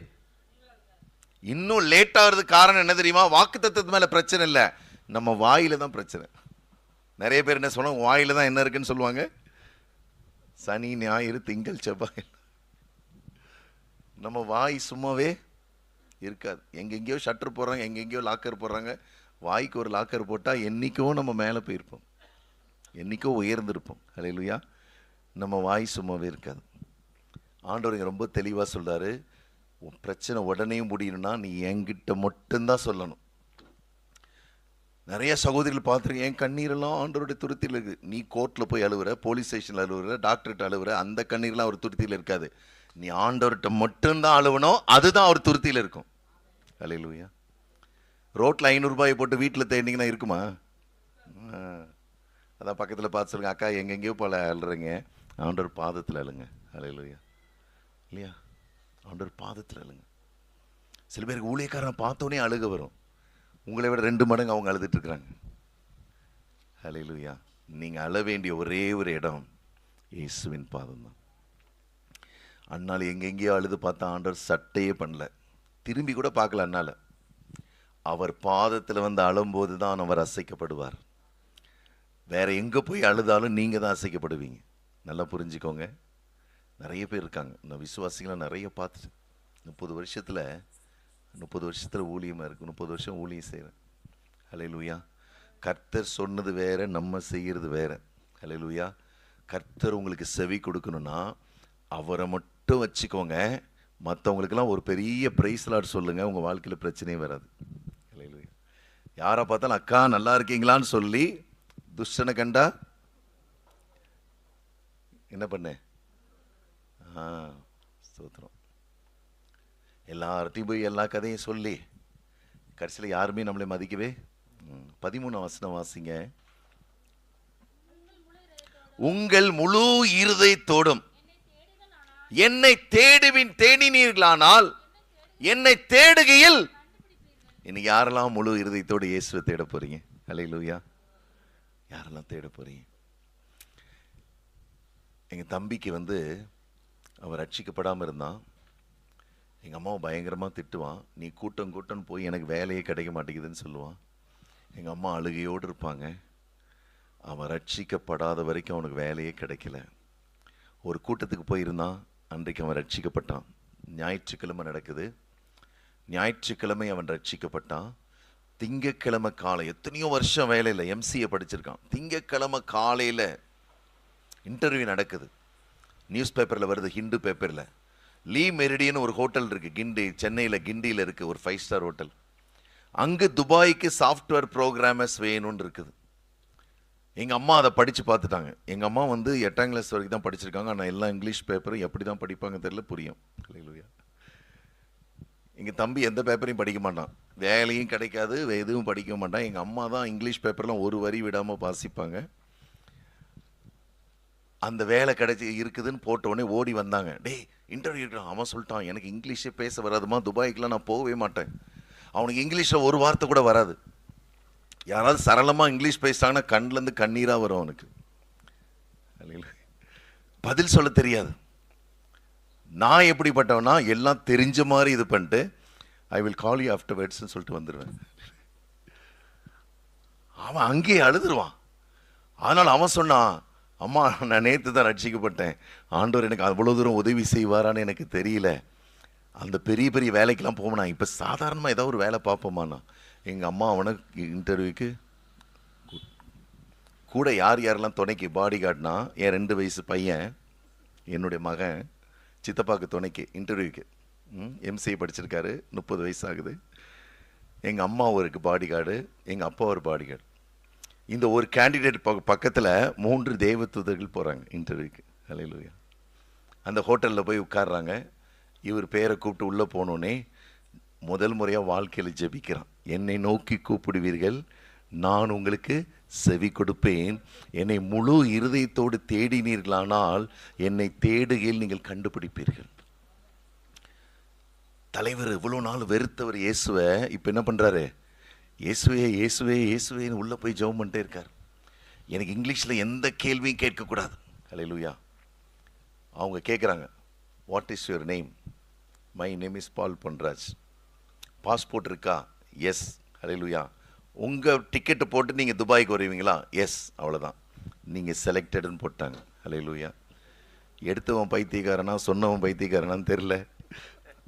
இன்னும் லேட் ஆகிறதுக்கு காரணம் என்ன தெரியுமா? வாக்குத்தத்தத்து மேலே பிரச்சனை இல்லை, நம்ம வாயில தான் பிரச்சனை. நிறைய பேர் என்ன சொல்லுவாங்க, வாயில தான் என்ன இருக்குன்னு சொல்லுவாங்க. சனி ஞாயிறு திங்கள் செவ்வாய், நம்ம வாய் சும்மாவே இருக்காது. எங்கெங்கேயோ ஷட்டர் போடுறாங்க, எங்கெங்கேயோ லாக்கர் போடுறாங்க. வாய்க்கு ஒரு லாக்கர் போட்டால் என்னைக்கோ நம்ம மேலே போயிருப்போம், என்னைக்கோ உயர்ந்திருப்போம். ஹல்லேலூயா. நம்ம வாய் சும்மாவே இருக்காது. ஆண்டவர் ரொம்ப தெளிவாக சொல்றாரு, உன் பிரச்சனை உடனேயும் முடியணும்னா நீ என்கிட்ட மட்டும்தான் சொல்லணும். நிறைய சகோதரிகள் பார்த்துருக்கேன், என் கண்ணீரெல்லாம் ஆண்டவருடைய துருத்தியில் இருக்குது. நீ கோர்ட்டில் போய் அழுவுற, போலீஸ் ஸ்டேஷனில் அழுவுற, டாக்டர்கிட்ட அழுவுற, அந்த கண்ணீர்லாம் அவர் துருத்தியில் இருக்காது. நீ ஆண்டவர்கிட்ட மட்டும்தான் அழுவணும், அதுதான் அவர் துருத்தியில் இருக்கும். ஹல்லேலூயா. ரோட்டில் 500 ரூபாயை போட்டு வீட்டில் தேடிங்கன்னா இருக்குமா? அதான் பக்கத்தில் பார்த்து சொல்லுங்க, அக்கா எங்கெங்கேயோ போல அழுறீங்க, ஆண்டவர் பாதத்தில் அழுங்க. ஹல்லேலூயா. இல்லையா? ஆண்டவர் பாதத்தில் அழுங்க. சில பேருக்கு ஊழியக்காரனை பார்த்தோன்னே அழுக வரும். உங்களை விட 2 மடங்கு அவங்க அழுதுட்டு இருக்கிறாங்க. ஹல்லேலூயா. நீங்க அழ வேண்டிய ஒரே ஒரு இடம் இயேசுவின் பாதம் தான். அண்ணால எங்கெங்கேயோ அழுது பார்த்தா ஆண்டவர் சட்டையே பண்ணல, திரும்பி கூட பார்க்கல. அண்ணால அவர் பாதத்தில் வந்து அழும்போது தான் அவர் அசைக்கப்படுவார். வேற எங்க போய் அழுதாலும் நீங்க தான் அசைக்கப்படுவீங்க. நல்லா புரிஞ்சுக்கோங்க. நிறைய பேர் இருக்காங்க, நான் விசுவாசிகளை நிறைய பார்த்துட்டு 30 வருஷத்தில் ஊழியமாக இருக்கு. 30 வருஷம் ஊழியம் செய்கிறேன். ஹல்லேலூயா. கர்த்தர் சொன்னது வேற, நம்ம செய்கிறது வேற. ஹல்லேலூயா. கர்த்தர் உங்களுக்கு செவி கொடுக்கணும்னா அவரை மட்டும் வச்சுக்கோங்க. மற்றவங்களுக்கெல்லாம் ஒரு பெரிய பிரைஸ் லார்ட் சொல்லுங்க, உங்கள் வாழ்க்கையில் பிரச்சனையே வராது. ஹல்லேலூயா. யாரை பார்த்தாலும் அக்கா நல்லா இருக்கீங்களான்னு சொல்லி துஷ்டனை கண்டா என்ன பண்ண? ஸ்தோத்திரம். எல்லார்ட்டையும் போய் எல்லா கதையும் சொல்லி கடைசியில் யாருமே நம்மளை மதிக்கவே. 13 வசனம் வாசிங்க. உங்கள் முழு இருதயத்தோடும் என்னை தேடினீர்களானால் என்னை தேடுகையில். இன்னைக்கு யாரெல்லாம் முழு இருதயத்தோடு இயேசுவை தேட போறீங்க? ஹல்லேலூயா. யாரெல்லாம் தேட போறீங்க? எங்க தம்பிக்கு அவன் ரட்சிக்கப்படாமல் இருந்தான். எங்கள் அம்மாவை பயங்கரமாக திட்டுவான். நீ கூட்டம் போய் எனக்கு வேலையே கிடைக்க மாட்டேங்குதுன்னு சொல்லுவான். எங்கள் அம்மா அழுகையோடு இருப்பாங்க. அவன் ரட்சிக்கப்படாத வரைக்கும் அவனுக்கு வேலையே கிடைக்கல. ஒரு கூட்டத்துக்கு போயிருந்தான். அன்றைக்கு அவன் ரட்சிக்கப்பட்டான். ஞாயிற்றுக்கிழமை நடக்குது. ஞாயிற்றுக்கிழமை அவன் ரட்சிக்கப்பட்டான். திங்கக்கிழமை காலை, எத்தனையோ வருஷம் வேலையில் எம்சிஏ படிச்சிருக்கான். திங்கக்கிழமை காலையில் இன்டர்வியூ நடக்குது. நியூஸ் பேப்பரில் வருது, ஹிந்து பேப்பரில். லீ மெரிடியன் ஒரு ஹோட்டல் இருக்குது கிண்டி, சென்னையில் கிண்டியில் இருக்குது, ஒரு 5 ஸ்டார் ஹோட்டல். அங்கே துபாய்க்கு சாஃப்ட்வேர் ப்ரோக்ராமர்ஸ் வேணும்னு இருக்குது. எங்கள் அம்மா அதை படித்து பார்த்துட்டாங்க. எங்கள் அம்மா 8ஆம் கிளாஸ் வரைக்கும் தான் படிச்சிருக்காங்க. ஆனால் எல்லாம் இங்கிலீஷ் பேப்பரும் எப்படி தான் படிப்பாங்க தெரியல, புரியும். எங்கள் தம்பி எந்த பேப்பரையும் படிக்க மாட்டான், வேலையும் கிடைக்காது, எதுவும் படிக்க மாட்டான். எங்கள் அம்மா தான் இங்கிலீஷ் பேப்பர்லாம் ஒரு வரி விடாமல் வாசிப்பாங்க. அந்த வேலை இருக்குதுன்னு போட்ட உடனே ஓடி வந்தாங்க. டேய் இன்டர்வியூ இருக்கிறான். அவன் சொல்லிட்டான், எனக்கு இங்கிலீஷே பேச வராதுமா, துபாய்க்குலாம் நான் போகவே மாட்டேன். அவனுக்கு இங்கிலீஷில் ஒரு வார்த்தை கூட வராது. யாராவது சரளமாக இங்கிலீஷ் பேசிட்டாங்கன்னா கண்ணிலேருந்து கண்ணீராக வரும் அவனுக்கு. பதில் சொல்ல தெரியாது. நான் எப்படிப்பட்டவனா, எல்லாம் தெரிஞ்ச மாதிரி இது பண்ணிட்டு ஐ வில் கால் யூ ஆஃப்டர்வர்ட்ஸ்ன்னு சொல்லிட்டு வந்துடுவேன். அவன் அங்கேயே அழுதுருவான். அதனால் அவன் சொன்னான், அம்மா நான் நேற்று தான் ரட்சிக்கப்பட்டேன், ஆண்டவர் எனக்கு அவ்வளோ தூரம் உதவி செய்வாரான்னு எனக்கு தெரியல. அந்த பெரிய பெரிய வேலைக்கெல்லாம் போவேன், நான் இப்போ சாதாரணமாக ஏதாவது ஒரு வேலை பார்ப்போமாண்ணா. எங்கள் அம்மா அவனை இன்டர்வியூக்கு கூட யார் யாரெல்லாம் துணைக்கு பாடி கார்டுனா, என் 2 வயசு பையன், என்னுடைய மகன், சித்தப்பாக்கு துணைக்கு இன்டர்வியூக்கு. எம்சிஏ படிச்சிருக்காரு, 30 வயசு ஆகுது. எங்கள் அம்மா ஒரு பாடி கார்டு, எங்கள் அப்பா ஒரு பாடி கார்டு. இந்த ஒரு கேண்டிடேட் பக்கத்தில் 3 தேவதூதர்கள் போகிறாங்க இன்டர்வியூக்கு. ஹல்லேலூயா. அந்த ஹோட்டலில் போய் உட்கார்றாங்க. இவர் பேரை கூப்பிட்டு உள்ளே போனோடனே முதல் முறையாக வாழ்க்கையில் ஜெபிக்கிறான். என்னை நோக்கி கூப்பிடுவீர்கள், நான் உங்களுக்கு செவி கொடுப்பேன். என்னை முழு இருதயத்தோடு தேடினீர்களானால் என்னை தேடுகையில் நீங்கள் கண்டுபிடிப்பீர்கள். தலைவர் இவ்வளோ நாள் வெறுத்தவர் இயேசுவை இப்போ என்ன பண்ணுறாரு? இயேசுவே இயேசுவே இயேசுவேன்னு உள்ளே போய் ஜெபம் பண்ணிட்டே இருக்கார். எனக்கு இங்கிலீஷில் எந்த கேள்வியும் கேட்கக்கூடாது. ஹல்லேலூயா. அவங்க கேட்குறாங்க, what is your name? My name is Paul Ponraj. Passport இருக்கா? எஸ். ஹல்லேலூயா. உங்கள் டிக்கெட்டு போட்டு நீங்கள் துபாய்க்கு வருவீங்களா? எஸ். அவ்வளோதான், நீங்கள் செலக்டடுன்னு போட்டாங்க. ஹல்லேலூயா. எடுத்தவன் பைத்தியக்காரனா சொன்னவன் பைத்தியக்காரனான்னு தெரில.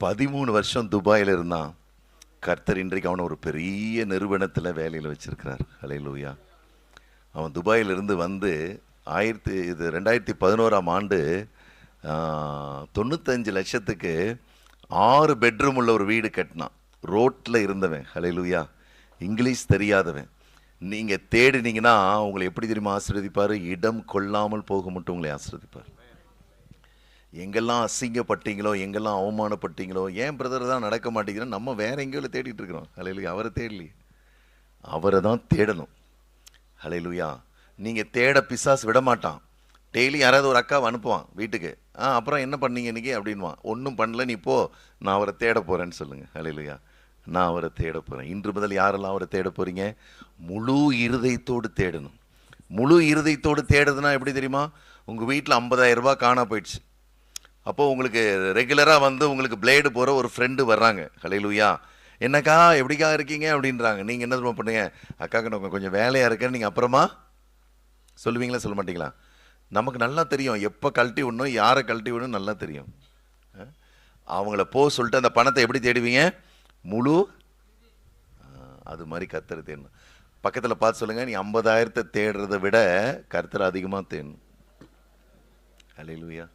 13 வருஷம் துபாயில் இருந்தான். கர்த்தர் இன்றைக்கு அவனை ஒரு பெரிய நிறுவனத்தில் வேலையில் வச்சிருக்கிறார். ஹல்லேலூயா. அவன் துபாயிலிருந்து 2011ஆம் ஆண்டு 95 லட்சத்துக்கு 6 பெட்ரூம் உள்ள ஒரு வீடு கட்டினான். ரோட்டில் இருந்தவன். ஹல்லேலூயா. இங்கிலீஷ் தெரியாதவன். நீங்கள் தேடினீங்கன்னா உங்களை எப்படி தெரியுமா ஆசீர்வதிப்பார்? இடம் கொள்ளாமல் போக மட்டும் உங்களை ஆசீர்வதிப்பார். எங்கெல்லாம் அசிங்கப்பட்டீங்களோ, எங்கெல்லாம் அவமானப்பட்டீங்களோ, ஏன் பிரதர் தான் நடக்க மாட்டேங்கிறோம், நம்ம வேற எங்கேயோ தேடிட்டு இருக்கிறோம். ஹல்லேலூயா. அவரை தேடலையே, அவரை தான் தேடணும். ஹல்லேலூயா. நீங்கள் தேட பிசாசு விட மாட்டான். டெய்லி யாராவது ஒரு அக்காவை அனுப்புவான் வீட்டுக்கு. அப்புறம் என்ன பண்ணீங்க இன்றைக்கி அப்படின்வான். ஒன்றும் பண்ணல, நீ போ, நான் அவரை தேட போகிறேன்னு சொல்லுங்கள். ஹல்லேலூயா. நான் அவரை தேட போகிறேன். இன்று முதல் யாரெல்லாம் அவரை தேட போகிறீங்க? முழு இருதயத்தோடு தேடணும். முழு இருதயத்தோடு தேடுதுன்னா எப்படி தெரியுமா? உங்கள் வீட்டில் 50,000 ரூபாய் காணா போயிடுச்சு. அப்போது உங்களுக்கு ரெகுலராக உங்களுக்கு பிளேடு போகிற ஒரு ஃப்ரெண்டு வர்றாங்க. ஹல்லேலூயா. என்னக்கா எப்படிக்கா இருக்கீங்க அப்படின்றாங்க. நீங்கள் என்ன தெரியுமா பண்ணுங்க? அக்காக்கு நான் கொஞ்சம் வேலையாக இருக்கேன்னு நீங்கள் அப்புறமா சொல்லுவீங்களா, சொல்ல மாட்டீங்களா? நமக்கு நல்லா தெரியும் எப்போ கழட்டி விடணும், யாரை கழட்டி விடணும் நல்லா தெரியும். அவங்கள சொல்லிட்டு அந்த பணத்தை எப்படி தேடுவீங்க? முழு. அது மாதிரி கர்த்தரை தேடணும். பக்கத்தில் பார்த்து சொல்லுங்கள், நீ 50,000 தேடுறதை விட கர்த்தரை அதிகமாக தேடணும். ஹல்லேலூயா.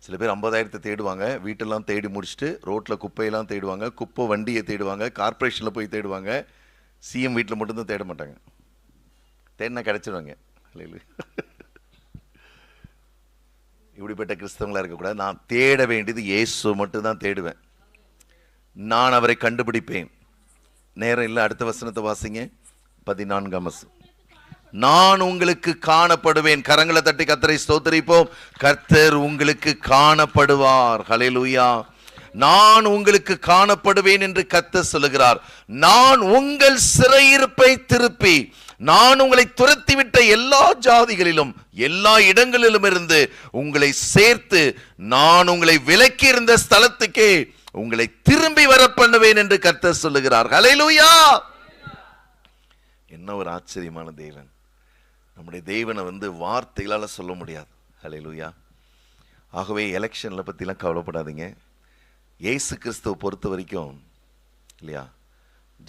சில பேர் 50,000 தேடுவாங்க, வீட்டெல்லாம் தேடி முடிச்சுட்டு ரோட்டில் குப்பையெல்லாம் தேடுவாங்க, குப்பை வண்டியை தேடுவாங்க, கார்பரேஷனில் போய் தேடுவாங்க. சிஎம் வீட்டில் மட்டும்தான் தேட மாட்டாங்க. தேடினா கிடச்சிடுவாங்க. ஹல்லேலூயா. இப்படிப்பட்ட கிறிஸ்தவங்களாக இருக்கக்கூடாது. நான் தேட வேண்டியது இயேசு மட்டும்தான் தேடுவேன். நான் அவரை கண்டுபிடிப்பேன். நேரம் இல்லை, அடுத்த வசனத்தை வாசிங்க. 14ஆம் வசனம். நான் உங்களுக்கு காணப்படுவேன். கரங்களை தட்டி கர்த்தரை ஸ்தோத்திரிப்போம். கர்த்தர் உங்களுக்கு காணப்படுவார். ஹல்லேலூயா. நான் உங்களுக்கு காணப்படுவேன் என்று கர்த்தர் சொல்லுகிறார். நான் உங்கள் சிறையிருப்பை திருப்பி, நான் உங்களை துரத்திவிட்ட எல்லா ஜாதிகளிலும் எல்லா இடங்களிலும் இருந்து உங்களை சேர்த்து, நான் உங்களை விலக்கி இருந்த ஸ்தலத்துக்கே உங்களை திரும்பி வர பண்ணுவேன் என்று கர்த்தர் சொல்லுகிறார். ஹல்லேலூயா. என்ன ஒரு ஆச்சரியமான தேவன்! நம்முடைய தேவனை வார்த்தைகளால் சொல்ல முடியாது. ஹல்லேலூயா. ஆகவே எலெக்ஷனில் பற்றிலாம் கவலைப்படாதீங்க. இயேசு கிறிஸ்துவை பொறுத்த வரைக்கும் இல்லையா,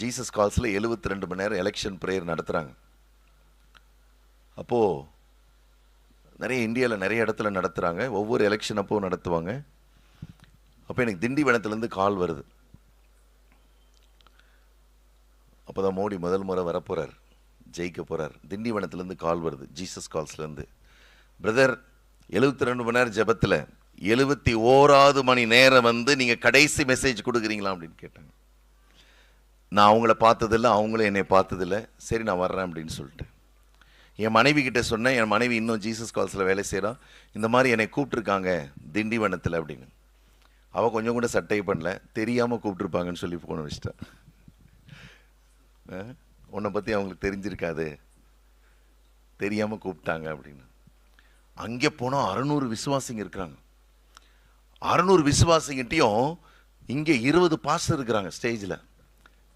ஜீசஸ் கால்ஸில் 72 மணி நேரம் எலெக்ஷன் ப்ரேயர் நடத்துகிறாங்க. அப்போது நிறைய இந்தியாவில் நிறைய இடத்துல நடத்துகிறாங்க. ஒவ்வொரு எலெக்ஷன் அப்போ நடத்துவாங்க. அப்போ எனக்கு திண்டிவனத்துலேருந்து கால் வருது. அப்போ தான் மோடி முதல் முறை வரப்போகிறார், ஜெயிக்க போகிறார். திண்டிவனத்துலேருந்து கால் வருது, ஜீசஸ் கால்ஸ்லேருந்து. பிரதர், 72 மணி நேரம் ஜெபத்தில் 71வது மணி நேரம் நீங்கள் கடைசி மெசேஜ் கொடுக்குறீங்களா அப்படின்னு கேட்டாங்க. நான் அவங்கள பார்த்ததில்லை, அவங்களும் என்னை பார்த்ததில்லை. சரி நான் வர்றேன் அப்படின்னு சொல்லிட்டு என் மனைவி கிட்ட சொன்னேன். என் மனைவி இன்னும் ஜீசஸ் கால்ஸில் வேலை செய்கிறான். இந்த மாதிரி என்னை கூப்பிட்ருக்காங்க திண்டிவனத்தில் அப்படின்னு. அவள் கொஞ்சம் கூட சட்டை பண்ணல, தெரியாமல் கூப்பிட்ருப்பாங்கன்னு சொல்லி போன வச்சிட்டேன். உன்னை பற்றி அவங்களுக்கு தெரிஞ்சிருக்காது, தெரியாமல் கூப்பிட்டாங்க அப்படின்னு. அங்கே போனால் 600 விசுவாசிங்க இருக்கிறாங்க. 600 விசுவாசிங்கிட்டையும் இங்கே 20 பாஸ்டர் இருக்கிறாங்க. ஸ்டேஜில்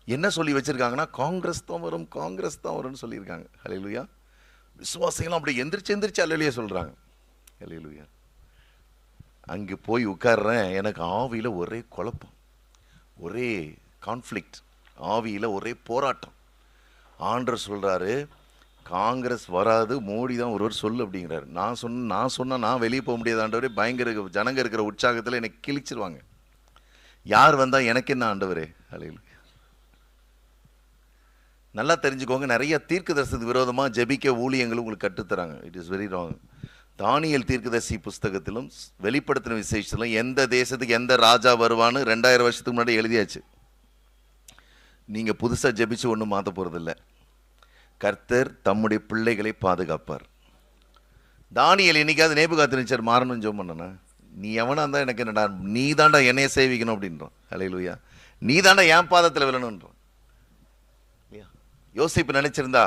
என்ன சொல்லி வச்சுருக்காங்கன்னா, காங்கிரஸ் தான் வரும், காங்கிரஸ் தான் வரும்னு சொல்லியிருக்காங்க. ஹல்லேலூயா. விசுவாசிகளும் அப்படி எந்திரிச்சு அல்லேலூயா சொல்கிறாங்க. ஹல்லேலூயா. அங்கே போய் உட்கார்றேன். எனக்கு ஆவியில் ஒரே குழப்பம், ஒரே கான்ஃப்ளிக்ட், ஆவியில் ஒரே போராட்டம். ஆண்டவர் சொல்கிறாரு, காங்கிரஸ் வராது, மோடி தான் ஒருவர் சொல்லு அப்படிங்கிறாரு. நான் சொன்னால் நான் வெளியே போக முடியாது ஆண்டவரே, பயங்கர ஜனங்க இருக்கிற உற்சாகத்தில் என்னை கிழிச்சிருவாங்க. யார் வந்தால் எனக்கு என்ன ஆண்டவரே. ஹல்லேலூயா. நல்லா தெரிஞ்சுக்கோங்க, நிறைய தீர்க்கதரிசனத்துக்கு விரோதமாக ஜெபிக்க ஊழியங்கள் உங்களுக்கு கற்றுத்தராங்க. It is very wrong. Daniel தீர்க்கதரிசி புஸ்தகத்திலும் வெளிப்படுத்தின விசேஷத்திலும் எந்த தேசத்துக்கு எந்த ராஜா வருவான்னு 2000 வருஷத்துக்கு முன்னாடி எழுதியாச்சு. நீங்கள் புதுசாக ஜெபிச்சு ஒன்றும் மாற்ற போகிறதில்ல. கர்த்தர் தம்முடைய பிள்ளைகளை பாதுகாப்பார். தானியேல் என்னைக்காவது நேபுகாத்நேச்சர் மாறணும்னு ஜெபம் பண்ணனா? நீ எவனா இருந்தால் எனக்கு என்னடா, நீ தாண்டா என்னைய சேவிக்கணும் அப்படின்றான். ஹல்லேலூயா. நீ தாண்டா என் பாதத்தில் விழணுன்றான். யோசிப்பு நினைச்சிருந்தா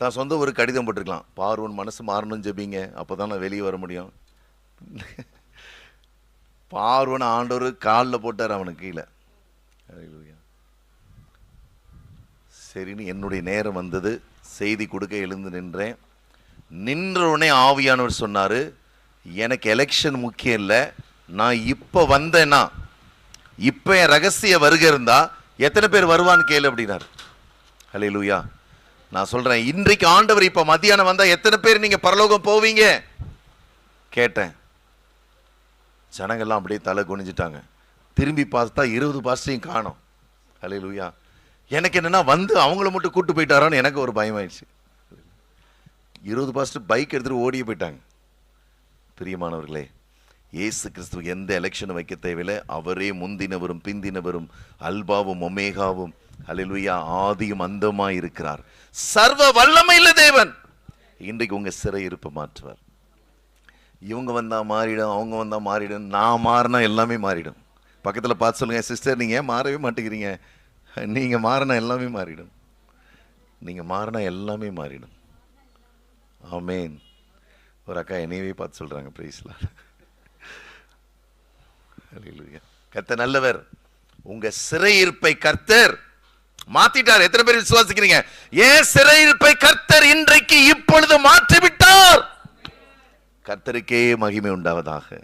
தான் சொந்த ஒரு கடிதம் போட்டிருக்கலாம், பார்வன் மனசு மாறணும் ஜெபிங்க, அப்போ தான் நான் வெளியே வர முடியும். பார்வன் ஆண்டவர் காலில் போட்டார் அவனுக்கு கீழே. சரின்னு என்னுடைய நேரம் வந்தது, செய்தி கொடுக்க எழுந்து நின்றேன். நின்றவுடனே ஆவியானவர் சொன்னார், எனக்கு எலெக்ஷன் முக்கியம் இல்லை, நான் இப்போ வந்தேன்னா, இப்போ என் ரகசிய வருகை இருந்தா எத்தனை பேர் வருவான்னு கேளு அப்படின்னாரு. ஹல்லேலூயா. நான் சொல்றேன், இன்றைக்கு ஆண்டவர் இப்ப மத்தியானம் வந்தா எத்தனை பேர் நீங்க பரலோகம் போவீங்க கேட்டேன். ஜனங்கள்லாம் அப்படியே தலை குனிஞ்சிட்டாங்க. திரும்பி பார்த்தா 20 பாஸ்டரையும் காணோம். ஹல்லேலூயா. எனக்கு என்னன்னா, வந்து அவங்கள மட்டும் கூட்டு போயிட்டாரான்னு எனக்கு ஒரு பயம் ஆயிடுச்சு. 20 பாஸ்டர் பைக் எடுத்துட்டு ஓடியே போயிட்டாங்க. பிரியமானவர்களே, இயேசு கிறிஸ்துவ எந்த எலெக்ஷன் வைக்க தேவையில்லை. அவரே முந்தினவரும் பிந்தினவரும் அல்பாவும் ஒமேகாவும், ஹல்லேலூயா, ஆதியும் அந்தமாய் இருக்கிறார். சர்வ வல்லமையுள்ள தேவன் இன்றைக்கு உங்க சிறையிருப்பை மாற்றுவார். இவங்க வந்தா மாறிடும், அவங்க வந்தா மாறிடும், நான் மாறினா எல்லாமே மாறிடும். பக்கத்தில் பார்த்து சொல்லுங்க, சிஸ்டர் நீங்க ஏன் மாறவே மாட்டேங்கிறீங்க? நீங்க மாறினா எல்லாமே மாறிடும். நீங்க மாறினா எல்லாமே மாறிடும். ஆமேன். ஒரு அக்கா என்னையவே பார்த்து சொல்றாங்க, பிரைஸ் லார்ட். ஹல்லேலூயா. கர்த்தர் நல்லவர். உங்க சிறையிருப்பை கர்த்தர் மாத்திட்டார். எத்தனை பேர் விசுவாசிக்கிறீங்க? ஏன் சிறையிருப்பை கர்த்தர் இன்றைக்கு இப்பொழுது மாற்றிவிட்டார். கர்த்தருக்கே மகிமை உண்டாவதாக,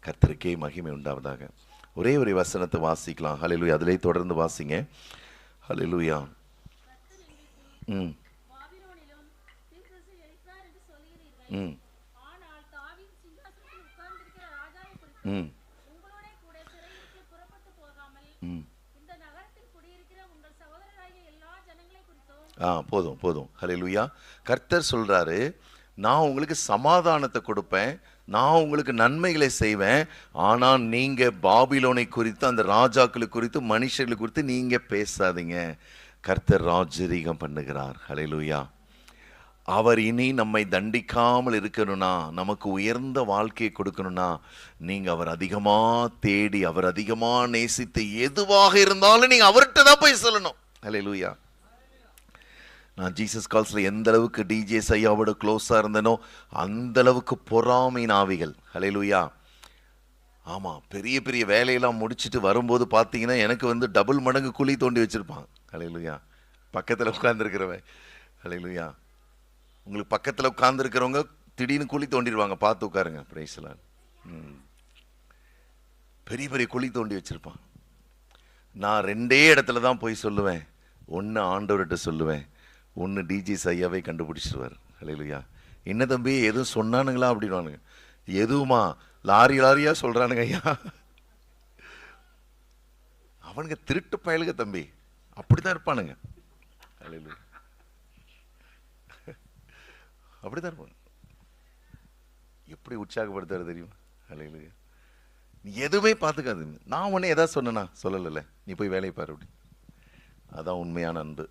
கர்த்தருக்கே மகிமை உண்டாவதாக. ஒரே ஒரு வசனத்தை வாசிக்கலாம். ஹல்லேலூயா. அதிலே தொடர்ந்து வாசிங்க. ஹல்லேலூயா. போதும் போதும். ஹல்லேலூயா. கர்த்தர் சொல்றாரு, நான் உங்களுக்கு சமாதானத்தை கொடுப்பேன், நான் உங்களுக்கு நன்மைகளை செய்வேன். ஆனால் நீங்க பாபிலோனை குறித்து, அந்த ராஜாக்களை குறித்து, மனுஷர்களை குறித்து நீங்க பேசாதீங்க. கர்த்தர் ராஜரீகம் பண்ணுகிறார். ஹல்லேலூயா. அவர் இனி நம்மை தண்டிக்காமல் இருக்கணும்னா, நமக்கு உயர்ந்த வாழ்க்கையை கொடுக்கணும்னா, நீங்க அவர் அதிகமா தேடி, அவர் அதிகமா நேசித்து, எதுவாக இருந்தாலும் நீங்க அவர்கிட்ட தான் போய் சொல்லணும். ஹல்லேலூயா. நான் ஜீசஸ் கால்ஸில் எந்த அளவுக்கு டிஜே ஐயாவோட க்ளோஸாக இருந்தனோ அந்த அளவுக்கு பொறாமையின் ஆவிகள். ஹல்லேலூயா. ஆமாம், பெரிய பெரிய வேலையெல்லாம் முடிச்சுட்டு வரும்போது பார்த்தீங்கன்னா எனக்கு டபுள் மடங்கு குழி தோண்டி வச்சுருப்பான். ஹல்லேலூயா. பக்கத்தில் உட்காந்துருக்கிறவன். ஹல்லேலூயா. உங்களுக்கு பக்கத்தில் உட்காந்துருக்கிறவங்க திடீர்னு குழி தோண்டிடுவாங்க, பார்த்து உட்காருங்க. Price the Lord. பெரிய பெரிய குழி தோண்டி வச்சிருப்பான். நான் 2 இடத்துல தான் போய் சொல்லுவேன். ஒன்று ஆண்டவர்கிட்ட சொல்லுவேன், ஒன்று டிஜி ஐயாவே கண்டுபிடிச்சிருவார். ஹல்லேலூயா. என்ன தம்பி எதுவும் சொன்னானுங்களா அப்படின்வானுங்க. எதுவுமா, லாரி லாரியா சொல்றானுங்க ஐயா. அவனுங்க திருட்டு பயலுக தம்பி, அப்படித்தான் இருப்பானுங்க. ஹல்லேலூயா. அப்படித்தான் இருப்பாங்க. எப்படி உற்சாகப்படுத்துறது தெரியுமா? ஹல்லேலூயா. நீ எதுவுமே பார்த்துக்காது. நான் உன்னை எதாவது சொன்னா சொல்லல, நீ போய் வேலையை பாரு அப்படி. அதான் உண்மையான அன்பு.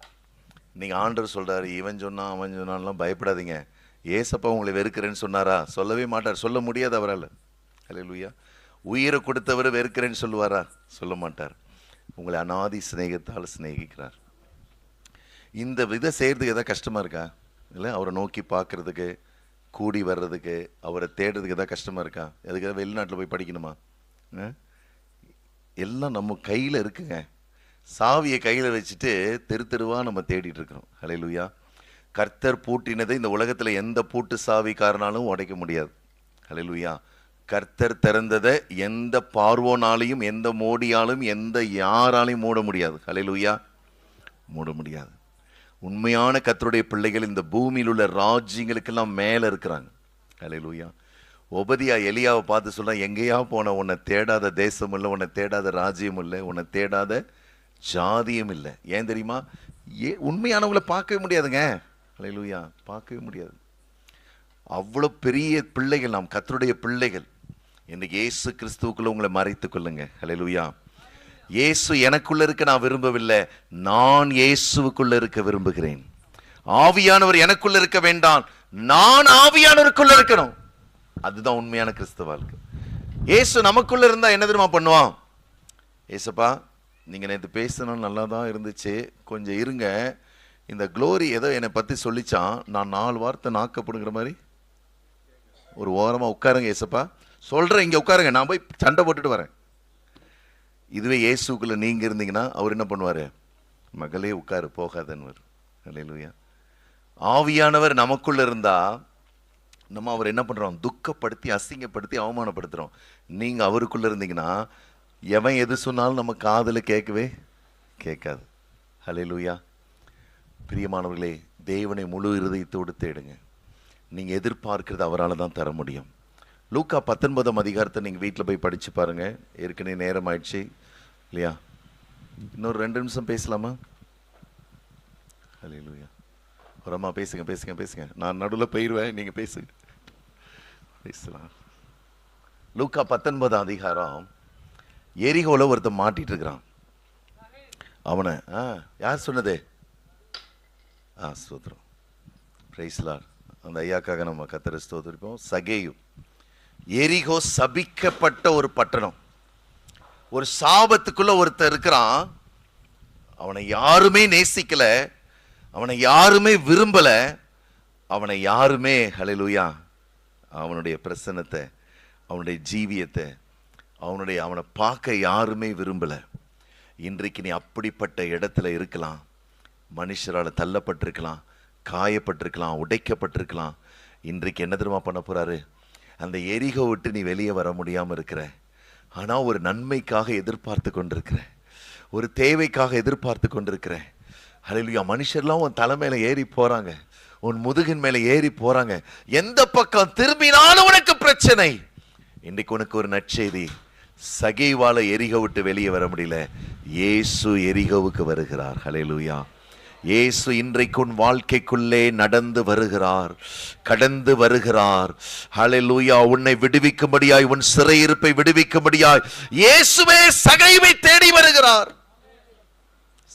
நீங்கள் ஆண்டவர் சொல்கிறாரு, இவன் சொன்னான் அவன் சொன்னான்லாம் பயப்படாதீங்க. ஏசப்பா உங்களை வெறுக்கிறேன்னு சொன்னாரா? சொல்லவே மாட்டார், சொல்ல முடியாது அவரால். ஹல்லேலூயா. உயிரை கொடுத்தவர் வெறுக்கிறேன்னு சொல்லுவாரா? சொல்ல மாட்டார். உங்களை அநாதி சிநேகத்தால் சிநேகிக்கிறார். இந்த விதை செய்கிறதுக்கு எதாவது கஷ்டமாக இருக்கா? இல்லை, அவரை நோக்கி பார்க்குறதுக்கு, கூடி வர்றதுக்கு, அவரை தேடுறதுக்கு எதாவது கஷ்டமாக இருக்கா? எதுக்காக வெளிநாட்டில் போய் படிக்கணுமா? எல்லாம் நம்ம கையில் இருக்குங்க. சாவியை கையில் வச்சுட்டு தெரு தெருவாக நம்ம தேடிட்டு இருக்கிறோம். ஹல்லேலூயா. கர்த்தர் பூட்டினதை இந்த உலகத்தில் எந்த பூட்டு சாவிக்காரனாலும் உடைக்க முடியாது. ஹல்லேலூயா. கர்த்தர் திறந்ததை எந்த பார்வோனாலையும், எந்த மோடியாலும், எந்த யாராலையும் மூட முடியாது. ஹல்லேலூயா. மூட முடியாது. உண்மையான கர்த்தருடைய பிள்ளைகள் இந்த பூமியில் உள்ள ராஜ்யங்களுக்கெல்லாம் மேலே இருக்கிறாங்க. ஹல்லேலூயா. ஒபதியா எலியாவை பார்த்து சொல்ல, எங்கேயா போன, உன்னை தேடாத தேசம் இல்லை, உன்னை தேடாத ராஜ்யம் இல்லை, உன்னை தேடாத ஜாதியும் இல்லை. ஏன் தெரியுமா? உண்மையானவங்களை பார்க்கவே முடியாதுங்க. ஹல்லேலூயா. பார்க்கவே முடியாது. அவ்வளோ பெரிய பிள்ளைகள் நாம், கர்த்தருடைய பிள்ளைகள். இன்னைக்கு இயேசு கிறிஸ்துவுக்குள்ள உங்களை மறைத்துக் கொள்ளுங்க. ஹல்லேலூயா. இயேசு எனக்குள்ள இருக்க நான் விரும்பவில்லை, நான் இயேசுவுக்குள்ள இருக்க விரும்புகிறேன். ஆவியானவர் எனக்குள்ள இருக்க வேண்டாம், நான் ஆவியானவருக்குள்ள இருக்கணும். அதுதான் உண்மையான கிறிஸ்தவ வாழ்க்கை. இயேசு நமக்குள்ள இருந்தா என்ன தெரியுமா பண்ணுவான்? ஏசப்பா, நீங்க நேற்று பேசணும் நல்லா தான் இருந்துச்சு, கொஞ்சம் இருங்க, இந்த க்ளோரி ஏதோ என்னை பத்தி சொல்லிச்சான், நான் 4 வார்த்தை நாக்கப்படுங்கிற மாதிரி ஒரு ஓரமா உட்காருங்க ஏசப்பா, சொல்றேன், இங்க உட்காருங்க, நான் போய் சண்டை போட்டுட்டு வரேன். இதுவே இயேசுக்குள்ள நீங்க இருந்தீங்கன்னா அவர் என்ன பண்ணுவாரு? மகளே உட்காரு, போகாதன்னு. ஹல்லேலூயா. ஆவியானவர் நமக்குள்ள இருந்தா நம்ம அவர் என்ன பண்றோம்? துக்கப்படுத்தி, அசிங்கப்படுத்தி, அவமானப்படுத்துறோம். நீங்க அவருக்குள்ள இருந்தீங்கன்னா எவன் எது சொன்னாலும் நம்ம காதுல கேட்கவே கேட்காது. ஹல்லேலூயா. பிரியமானவர்களே, தேவனை முழு இருதயத்தோடு தேடுங்க. நீங்க எதிர்பார்க்கிறது அவரால் தான் தர முடியும். லூக்கா 19ஆம் அதிகாரத்தை நீங்க வீட்டில் போய் படிச்சு பாருங்க. ஏற்கனவே நேரம் ஆயிடுச்சு இல்லையா? இன்னொரு 2 நிமிஷம் பேசலாமா? ஹல்லேலூயா. ஒரு அம்மா பேசுங்க பேசுங்க பேசுங்க, நான் நடுவில் போயிடுவேன், நீங்க பேசுங்க. பேசலாம். லூக்கா 19ஆம் அதிகாரம். எரிகோல ஒருத்தன் மாட்டிட்டு இருக்கிறான். அவனை யார் சொன்னது? ஸ்தோத்திரம், பிரைஸ் லார்ட். அந்த ஐயாக்காக நம்ம கர்த்தரை ஸ்தோத்திரிப்போம். சகேயு. எரிகோ சபிக்கப்பட்ட ஒரு பட்டணம். ஒரு சாபத்துக்குள்ள ஒருத்தர் இருக்கிறான். அவனை யாருமே நேசிக்கல, அவனை யாருமே விரும்பல, அவனை யாருமே ஹல்லேலூயா அவனுடைய பிரசன்னத்தை, அவனுடைய ஜீவியத்தை, அவனை பார்க்க யாருமே விரும்பல. இன்றைக்கு நீ அப்படிப்பட்ட இடத்துல இருக்கலாம். மனுஷரால் தள்ளப்பட்டிருக்கலாம், காயப்பட்டிருக்கலாம், உடைக்கப்பட்டிருக்கலாம். இன்றைக்கு என்ன தெரியுமா பண்ண போறாரு? அந்த எரிகோ விட்டு நீ வெளியே வர முடியாம இருக்கிற, ஆனா ஒரு நன்மைக்காக எதிர்பார்த்து கொண்டிருக்கிற, ஒரு தேவைக்காக எதிர்பார்த்து கொண்டிருக்கிற. ஹல்லேலூயா. மனுஷர்லாம் உன் தலைமையில ஏறி போறாங்க, உன் முதுகின் மேல ஏறி போறாங்க. எந்த பக்கம் திரும்பினாலும் உனக்கு பிரச்சனை. இன்றைக்கு உனக்கு ஒரு நற்செய்தி. சகேவால எரிகோ விட்டு வெளியே வர முடியல, இயேசு எரிகோவுக்கு வருகிறார். ஹல்லேலூயா. இயேசு இன்றைக்கு உன் வாழ்க்கைக்குள்ளே நடந்து வருகிறார், கடந்து வருகிறார். ஹல்லேலூயா. உன்னை விடுவிக்கும்படியாய், உன் சிறையிருப்பை விடுவிக்கும்படியாய் இயேசுவே சகேவை தேடி வருகிறார்.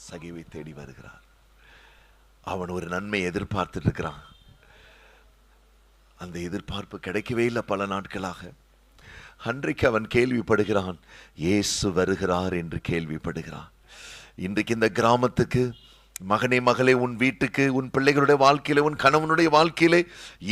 சகேவை தேடி வருகிறார். அவன் ஒரு நன்மை எதிர்பார்த்துட்டு இருக்கிறான். அந்த எதிர்பார்ப்பு கிடைக்கவே இல்லை பல நாட்களாக. அன்றைக்கு அவன் கேள்விப்படுகிறான், இயேசு வருகிறார் என்று கேள்விப்படுகிறான். இன்றைக்கு இந்த கிராமத்துக்கு, மகனே மகளே, உன் வீட்டுக்கு, உன் பிள்ளைகளுடைய வாழ்க்கையில, உன் கணவனுடைய வாழ்க்கையிலே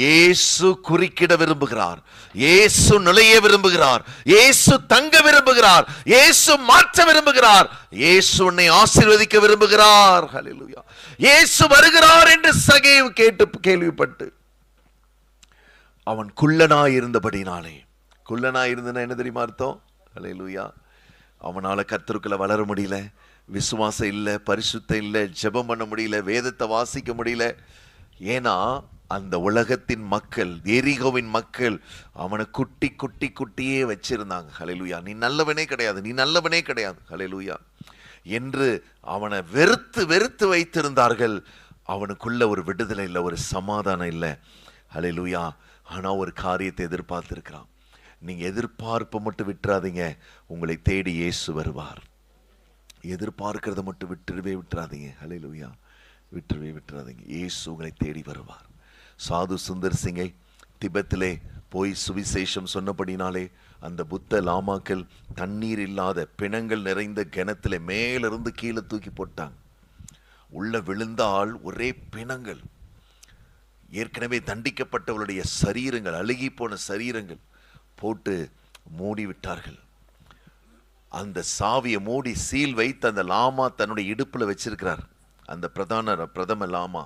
இயேசு குறுக்கிட விரும்புகிறார், இயேசு நுழைய விரும்புகிறார், இயேசு தங்க விரும்புகிறார், இயேசு மாற்ற விரும்புகிறார், இயேசு உன்னை ஆசீர்வதிக்க விரும்புகிறார். ஹல்லேலூயா. இயேசு வருகிறார் என்று சகேவு கேட்டு கேள்விப்பட்டு அவன் குள்ளனாய் இருந்தபடினாலே, குள்ளனா இருந்தனா என்ன தெரியுமா அர்த்தம்? அல்லேலூயா. அவனால கர்த்தருக்குள்ள வளர முடியல, விசுவாசம் இல்லை, பரிசுத்தம் இல்லை, ஜெபம் பண்ண முடியல, வேதத்தை வாசிக்க முடியல. ஏன்னா அந்த உலகத்தின் மக்கள், எரிகோவின் மக்கள் அவனை குட்டி குட்டி குட்டியே வச்சிருந்தாங்க. ஹல்லேலூயா. நீ நல்லவனே கிடையாது, நீ நல்லவனே கிடையாது, ஹல்லேலூயா என்று அவனை வெறுத்து வெறுத்து வைத்திருந்தார்கள். அவனுக்குள்ள ஒரு விடுதலை இல்லை, ஒரு சமாதானம் இல்லை. ஹல்லேலூயா. ஆனா ஒரு காரியத்தை எதிர்பார்த்திருக்கிறான். நீங்க எதிர்பார்ப்பை மட்டும் விட்டுறாதீங்க, உங்களை தேடி இயேசு வருவார். எதிர்பார்க்கிறத மட்டும் விட்டுறாதீங்க. ஹல்லேலூயா. விட்டுறாதீங்க. இயேசு உங்களை தேடி வருவார். சாது சுந்தர் சிங்கை திபெத்திலே போய் சுவிசேஷம் சொன்னபடினாலே அந்த புத்த லாமாக்கள் தண்ணீர் இல்லாத பிணங்கள் நிறைந்த கிணத்துல மேலிருந்து கீழே தூக்கி போட்டாங்க. உள்ள விழுந்தால் ஒரே பிணங்கள், ஏற்கனவே தண்டிக்கப்பட்டவர்களுடைய சரீரங்கள், அழுகி போன சரீரங்கள் போட்டு மூடி விட்டார்கள். அந்த சாவியை மூடி சீல் வைத்து அந்த லாமா தன்னுடைய இடுப்புல வச்சிருக்கிறார். அந்த பிரதம லாமா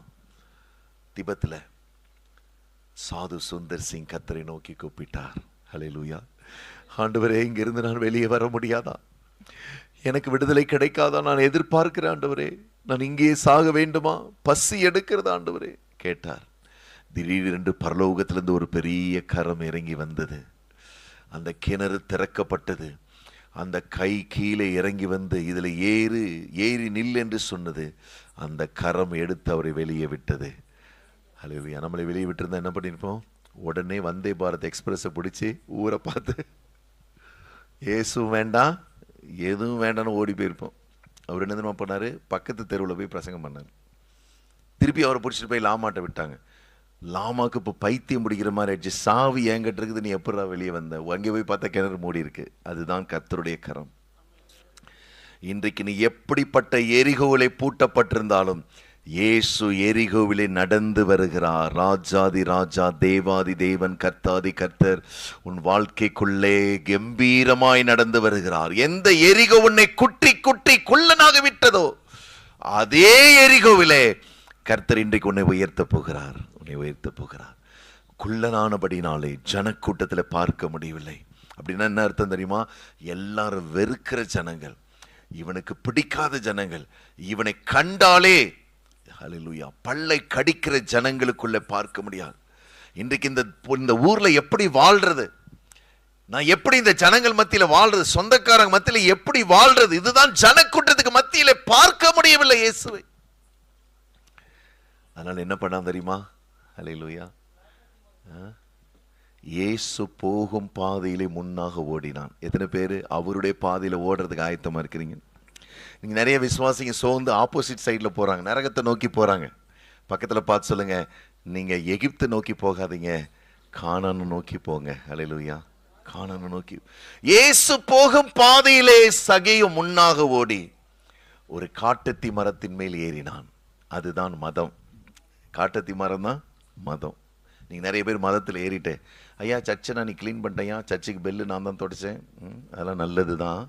திபெத்தில். சாது சுந்தர் சிங் கர்த்தரை நோக்கி கூப்பிட்டார். ஹல்லேலூயா. ஆண்டவரே, இங்கிருந்து நான் வெளியே வர முடியாதா? எனக்கு விடுதலை கிடைக்காதா? நான் எதிர்பார்க்கிறேன் ஆண்டவரே, நான் இங்கே சாக வேண்டுமா? பசி எடுக்கிறது ஆண்டவரே கேட்டார். திடீரென்று பரலோகத்திலிருந்து ஒரு பெரிய கரம் இறங்கி வந்தது. அந்த கிணறு திறக்கப்பட்டது. அந்த கை கீழே இறங்கி வந்து இதுல ஏறி நில் என்று சொன்னது. அந்த கரம் எடுத்து அவரை வெளியே விட்டது. ஹல்லேலூயா. நம்மளை வெளியே விட்டுருந்தா என்ன பண்ணிருப்போம்? உடனே வந்தே பாரத் எக்ஸ்பிரஸை பிடிச்சி ஊரை பார்த்து இயேசுவும் வேண்டாம் எதுவும் வேண்டாம்னு ஓடி போயிருப்போம். அவர் என்ன தெரியுமா பண்ணாரு? பக்கத்து தெருவில் போய் பிரசங்கம் பண்ணார். திருப்பி அவரை பிடிச்சிட்டு போய் லாமாட்ட விட்டாங்க. லாமாக்கு இப்போ பைத்தியம் பிடிக்கிற மாதிரி ஆயிடுச்சு. சாவி என்கிட்ட இருக்குது, நீ எப்படா வெளியே வந்த? அங்கே போய் பார்த்தா கிணறு மூடி இருக்கு. அதுதான் கர்த்தருடைய கரம். இன்றைக்கு நீ எப்படிப்பட்ட எரிகோவிலே பூட்டப்பட்டிருந்தாலும் இயேசு எரிகோவிலே நடந்து வருகிறார். ராஜாதி ராஜா, தேவாதி தேவன், கர்த்தாதி கர்த்தர் உன் வாழ்க்கைக்குள்ளே கம்பீரமாய் நடந்து வருகிறார். எந்த எரிகோ உன்னை குட்டி குட்டி குள்ளனாக விட்டதோ அதே எரிகோவிலே கர்த்தர் இன்றைக்கு உன்னை உயர்த்த போகிறார். உன்னை உயர்த்த போகிறார். குள்ளனானபடினாலே ஜனக்கூட்டத்தில் பார்க்க முடியவில்லை. அப்படின்னா என்ன அர்த்தம் தெரியுமா? எல்லாரும் வெறுக்கிற ஜனங்கள், இவனுக்கு பிடிக்காத ஜனங்கள், இவனை கண்டாலே ஹல்லேலூயா பல்லை கடிக்கிற ஜனங்களுக்குள்ள பார்க்க முடியாது. இன்றைக்கு இந்த ஊர்ல எப்படி வாழ்றது, நான் எப்படி இந்த ஜனங்கள் மத்தியில வாழ்றது, சொந்தக்காரங்க மத்தியில எப்படி வாழ்றது, இதுதான் ஜனக்கூட்டத்துக்கு மத்தியில பார்க்க முடியவில்லை இயேசுவை. அதனால என்ன பண்ணான் தெரியுமா? ஹல்லேலூயா. இயேசு போகும் பாதையிலே முன்னாக ஓடினான். எத்தனை பேர் அவருடைய பாதையில ஓடுறதுக்கு ஆயத்தமா இருக்கிறீங்க? நீங்க நிறைய விசுவாசிங்க சோர்ந்து ஆப்போசிட் சைட்ல போறாங்க, நரகத்தை நோக்கி போறாங்க. பக்கத்துல பார்த்து சொல்லுங்க, நீங்க எகிப்து நோக்கி போகாதீங்க, கானானை நோக்கி போங்க. ஹல்லேலூயா. கானானை நோக்கி. இயேசு போகும் பாதையிலே சகேயு முன்னாக ஓடி ஒரு காட்டத்தி மரத்தின் மேல் ஏறினான். அதுதான் மதம். காட்டத்தி மரம் தான் மதம். நீங்க நிறைய பேர் மதத்தில் ஏறிட்டேன், ஐயா சர்ச்சை நான் நீ கிளீன் பண்ணிட்டேயா, சர்ச்சுக்கு பெல்லு நான் தான் தொடச்சேன், அதெல்லாம் நல்லது தான்,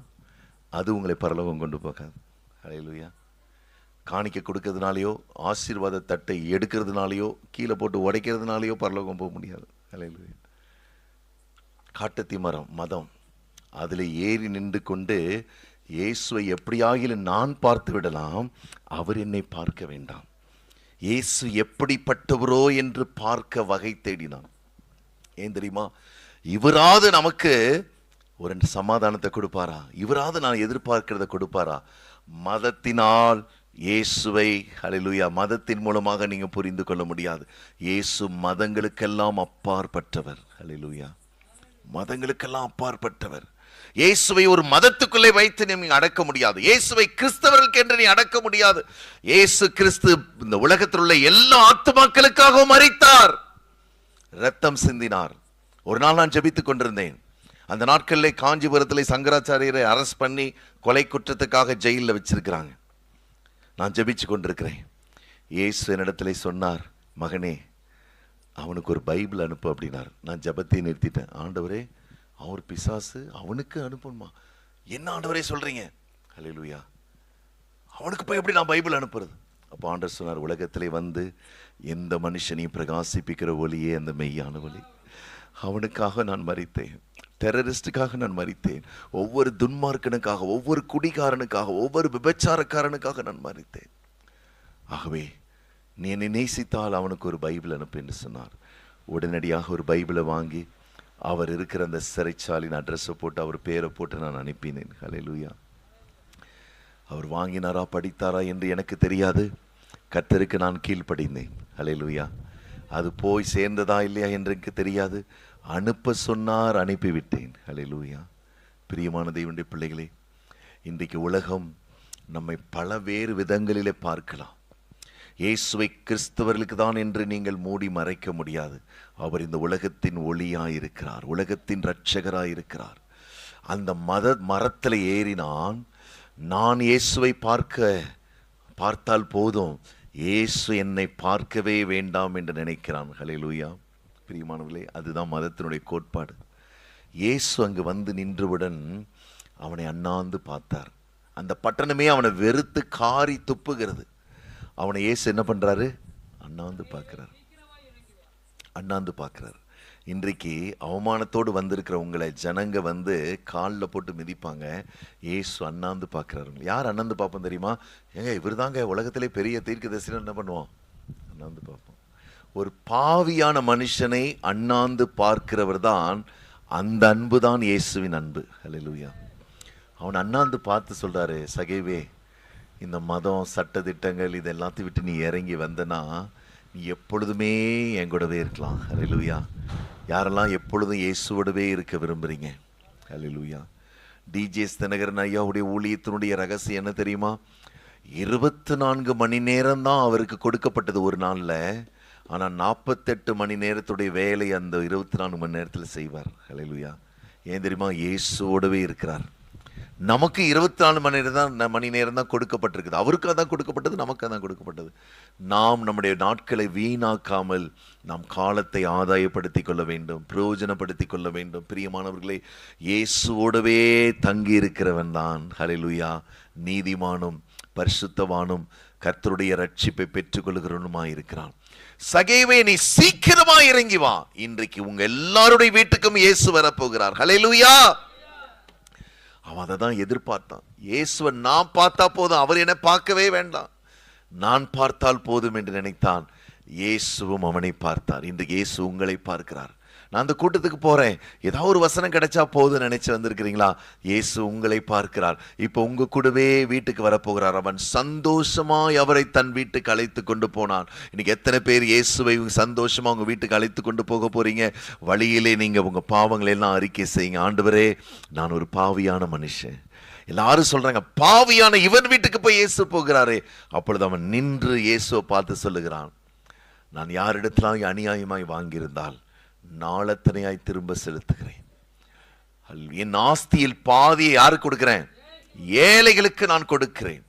அது உங்களை பரலோகம் கொண்டு போகாது. ஹல்லேலூயா. காணிக்க கொடுக்கறதுனாலையோ ஆசீர்வாத தட்டை எடுக்கிறதுனாலையோ கீழே போட்டு உடைக்கிறதுனாலையோ பரலோகம் போக முடியாது. ஹல்லேலூயா. காட்டத்தி மரம் மதம். அதில் ஏறி நின்று கொண்டு இயேசுவை எப்படியாகிலும் நான் பார்த்து விடலாம், அவர் என்னை பார்க்க வேண்டாம். இயேசு எப்படிப்பட்டவரோ என்று பார்க்க வகை தேடினான். ஏன் தெரியுமா? இவராது நமக்கு ஒரு சமாதானத்தை கொடுப்பாரா? இவராது நான் எதிர்பார்க்கிறத கொடுப்பாரா? மதத்தினால் இயேசுவை, ஹல்லேலூயா, மதத்தின் மூலமாக நீங்க புரிந்து கொள்ள முடியாது. இயேசு மதங்களுக்கெல்லாம் அப்பாற்பட்டவர். ஹல்லேலூயா. மதங்களுக்கெல்லாம் அப்பாற்பட்டவர். இயேசுவை ஒரு மதத்துக்குள்ளே வைத்து நீங்க அடக்க முடியாது. இயேசுவை கிறிஸ்தவர்களுக்கு என்று நீ அடக்க முடியாது. இயேசு கிறிஸ்து இந்த உலகத்தில் உள்ள எல்லா ஆத்துமாக்களுக்காகவும் மரித்தார், ரத்தம் சிந்தினார். ஒரு நாள் நான் ஜெபித்துக் கொண்டிருந்தேன். அந்த நாட்களிலே காஞ்சிபுரத்தில் சங்கராச்சாரியரை அரெஸ்ட் பண்ணி கொலை குற்றத்துக்காக ஜெயிலில் வச்சிருக்கிறாங்க. நான் ஜெபிச்சு கொண்டிருக்கிறேன். இயேசு என்னிடத்துல சொன்னார், மகனே அவனுக்கு ஒரு பைபிள் அனுப்பு அப்படின்னார். நான் ஜெபத்தை நிறுத்திட்டேன். ஆண்டவரே, அவர் பிசாசு, அவனுக்கு அனுப்பணுமா? என்ன ஆண்டவரே சொல்றீங்க? ஹல்லேலூயா. அவனுக்கு போய் எப்படி நான் பைபிள் அனுப்புறது? அப்போ ஆண்டவர் சொன்னார், உலகத்திலே வந்து எந்த மனுஷனையும் பிரகாசிப்பிக்கிற ஒளியே அந்த மெய்யான ஒளி, அவனுக்காக நான் மரித்தேன். டெரரிஸ்டுக்காக நான் மரித்தேன், ஒவ்வொரு துன்மார்க்கனுக்காக, ஒவ்வொரு குடிகாரனுக்காக, ஒவ்வொரு விபச்சாரக்காரனுக்காக நான் மரித்தேன். ஆகவே நீ என்னை நேசித்தால் அவனுக்கு ஒரு பைபிள் அனுப்பு என்று சொன்னார். உடனடியாக ஒரு பைபிளை வாங்கி அவர் இருக்கிற அந்த சிறைச்சாலின் அட்ரஸை போட்டு அவர் பேரை போட்டு நான் அனுப்பினேன். ஹல்லேலூயா. அவர் வாங்கினாரா படித்தாரா என்று எனக்கு தெரியாது. கர்த்தருக்கு நான் கீழ்ப்படிந்தேன். ஹல்லேலூயா. அது போய் சேர்ந்ததா இல்லையா என்று எனக்கு தெரியாது. அனுப்ப சொன்னார், அனுப்பிவிட்டேன். ஹல்லேலூயா. பிரியமான தேவனுடைய பிள்ளைகளே, இன்றைக்கு உலகம் நம்மை பல வேறு விதங்களிலே பார்க்கலாம். இயேசுவை கிறிஸ்தவர்களுக்கு தான் என்று நீங்கள் மூடி மறைக்க முடியாது. அவர் இந்த உலகத்தின் ஒளியாயிருக்கிறார், உலகத்தின் இரட்சகராயிருக்கிறார். அந்த மரத்தில் ஏறினான். நான் இயேசுவை பார்த்தால் போதும், இயேசு என்னை பார்க்கவே வேண்டாம் என்று நினைக்கிறான். ஹல்லேலூயா. பிரியமானவர்களே, அதுதான் மதத்தினுடைய கோட்பாடு. இயேசு அங்கு வந்து நின்றவுடன் அவனை அண்ணாந்து பார்த்தார். அந்த பட்டணமே அவனை வெறுத்து காரி துப்புகிறது. அவனை இயேசு என்ன பண்றாரு? அண்ணாந்து பார்க்கிறார், அண்ணாந்து பார்க்கிறார். இன்றைக்கு அவமானத்தோடு வந்திருக்கிற உங்களை ஜனங்க வந்து காலில் போட்டு மிதிப்பாங்க. இயேசு அண்ணாந்து பார்க்கிறாரு. யார் அண்ணாந்து பார்ப்போம் தெரியுமா? ஏங்க இவர் தாங்க உலகத்திலே பெரிய தீர்க்கதரிசின்னு என்ன பண்ணுவோம்? அண்ணாந்து பார்ப்போம். ஒரு பாவியான மனுஷனை அண்ணாந்து பார்க்கிறவர் தான், அந்த அன்பு தான் இயேசுவின் அன்பு. ஹல்லேலூயா. அவன் அண்ணாந்து பார்த்து சொல்றாரு, சகேவே, இந்த மதம் சட்ட திட்டங்கள் இது எல்லாத்தையும் விட்டு நீ இறங்கி வந்தனா நீ எப்பொழுதுமே என் கூடவே இருக்கலாம். ஹல்லேலூயா. யாரெல்லாம் எப்பொழுதும் இயேசுவோடவே இருக்க விரும்புறீங்க? ஹல்லேலூயா. டிஜேஎஸ் தினகரன் ஐயாவுடைய ஊழியத்தினுடைய ரகசியம் என்ன தெரியுமா? 24 மணி நேரம் தான் அவருக்கு கொடுக்கப்பட்டது ஒரு நாளில். ஆனால் 48 மணி நேரத்துடைய வேலை அந்த 24 மணி நேரத்தில் செய்வார். ஹல்லேலூயா. ஏன் தெரியுமா? இயேசுவோடவே இருக்கிறார். நமக்கு 24 மணி நேரம் தான் கொடுக்கப்பட்டிருக்குது. அவருக்கு அதான் கொடுக்கப்பட்டது, நமக்கு அதான் கொடுக்கப்பட்டது. நாம் நம்முடைய நாட்களை வீணாக்காமல் நாம் காலத்தை ஆதாயப்படுத்திக் கொள்ள வேண்டும், பிரயோஜனப்படுத்திக் கொள்ள வேண்டும். பிரியமானவர்களே, இயேசுவோடவே தங்கி இருக்கிறவன் தான் ஹல்லேலூயா நீதிமானும் பரிசுத்தவானும் கர்த்தருடைய ரட்சிப்பை பெற்றுக் கொள்கிறவனுமாய் இருக்கிறான். சகேவே, நீ சீக்கிரமா இறங்கி வா. இன்றைக்கு உங்க எல்லாருடைய வீட்டுக்கும் இயேசு வரப்போகிறார். ஹல்லேலூயா. அவன் அதை தான் எதிர்பார்த்தான். இயேசுவை நான் பார்த்தா போதும், அவர் என்னை பார்க்கவே வேண்டாம், நான் பார்த்தால் போதும் என்று நினைத்தான். இயேசுவும் அவனை பார்த்தார். இன்றைக்கு இயேசு உங்களை பார்க்கிறார். நான் அந்த கூட்டத்துக்கு போறேன், ஏதாவது ஒரு வசனம் கிடைச்சா போதும் நினைச்சு வந்திருக்கிறீங்களா? இயேசு உங்களை பார்க்கிறார். இப்போ உங்க கூடவே வீட்டுக்கு வரப்போகிறார். அவன் சந்தோஷமாய் அவரை தன் வீட்டுக்கு அழைத்து கொண்டு போனான். இன்னைக்கு எத்தனை பேர் இயேசுவை சந்தோஷமா உங்க வீட்டுக்கு அழைத்து கொண்டு போக போறீங்க? வழியிலே நீங்க உங்க பாவங்களை எல்லாம் அறிக்கை செய்யுங்க. ஆண்டவரே, நான் ஒரு பாவியான மனுஷன். எல்லாரும் சொல்றாங்க, பாவியான இவன் வீட்டுக்கு போய் இயேசு போகிறாரே. அப்பொழுது அவன் நின்று இயேசுவை பார்த்து சொல்லுகிறான், நான் யாரிடத்திலாய் அநியாயமாய் வாங்கியிருந்தால் நாளத்தனையாய் திரும்ப செலுத்துகிறேன். என் ஆஸ்தியில் பாதியை யாருக்கு கொடுக்கிறேன்? ஏழைகளுக்கு நான் கொடுக்கிறேன்.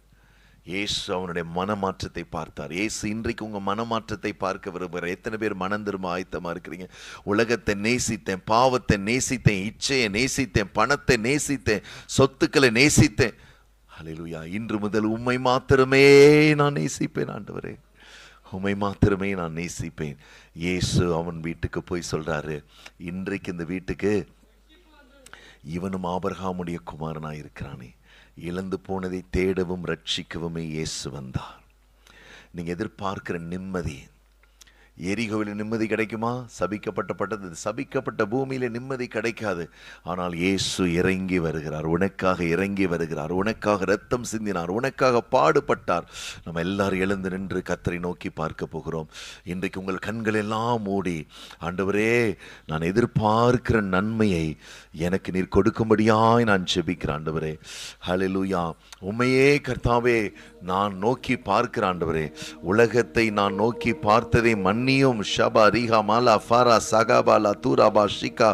இயேசு அவனுடைய மனமாற்றத்தை பார்த்தார். இயேசு இன்றைக்கு உங்க மனமாற்றத்தை பார்க்க விரும்புகிறார். எத்தனை பேர் மனம் திரும்ப ஆயத்தமா இருக்கிறீங்க? உலகத்தை நேசித்தேன், பாவத்தை நேசித்தேன், இச்சையை நேசித்தேன், பணத்தை நேசித்தேன், சொத்துக்களை நேசித்தேன். ஹல்லேலூயா. இன்று முதல் உம்மை மாத்திரமே நான் நேசிப்பேன் ஆண்டவரே, உம்மை மாத்திரமே நான் நேசிப்பேன். இயேசு அவன் வீட்டுக்கு போய் சொல்றாரு, இன்றைக்கு இந்த வீட்டுக்கு இவனும் ஆபிரகாமுடைய குமாரனாய் இருக்கிறானே. இழந்து போனதை தேடவும் ரட்சிக்கவுமே இயேசு வந்தார். நீங்க எதிர்பார்க்கிற நிம்மதி, எரிகோவில் நிம்மதி கிடைக்குமா? சபிக்கப்பட்ட பூமியில நிம்மதி கிடைக்காது. ஆனால் இயேசு இறங்கி வருகிறார், உனக்காக இறங்கி வருகிறார், உனக்காக ரத்தம் சிந்தினார், உனக்காக பாடுபட்டார். நம்ம எல்லாரும் எழுந்து நின்று கர்த்தரை நோக்கி பார்க்க போகிறோம். இன்றைக்கு உங்கள் கண்கள் எல்லாம் மூடி, ஆண்டவரே, நான் எதிர்பார்க்கிற நன்மையை எனக்கு நீர் கொடுக்கும்படியாய் நான் ஜெபிக்கிறேன் ஆண்டவரே. ஹல்லேலூயா. உம்மையே கர்த்தாவே நான் நோக்கி பார்க்கிற ஆண்டவரே. உலகத்தை நான் நோக்கி பார்த்ததை மன்னியும். ஷபா ரிஹா மாலா ஃபாரா சகாபாலா தூராபா ஷிகா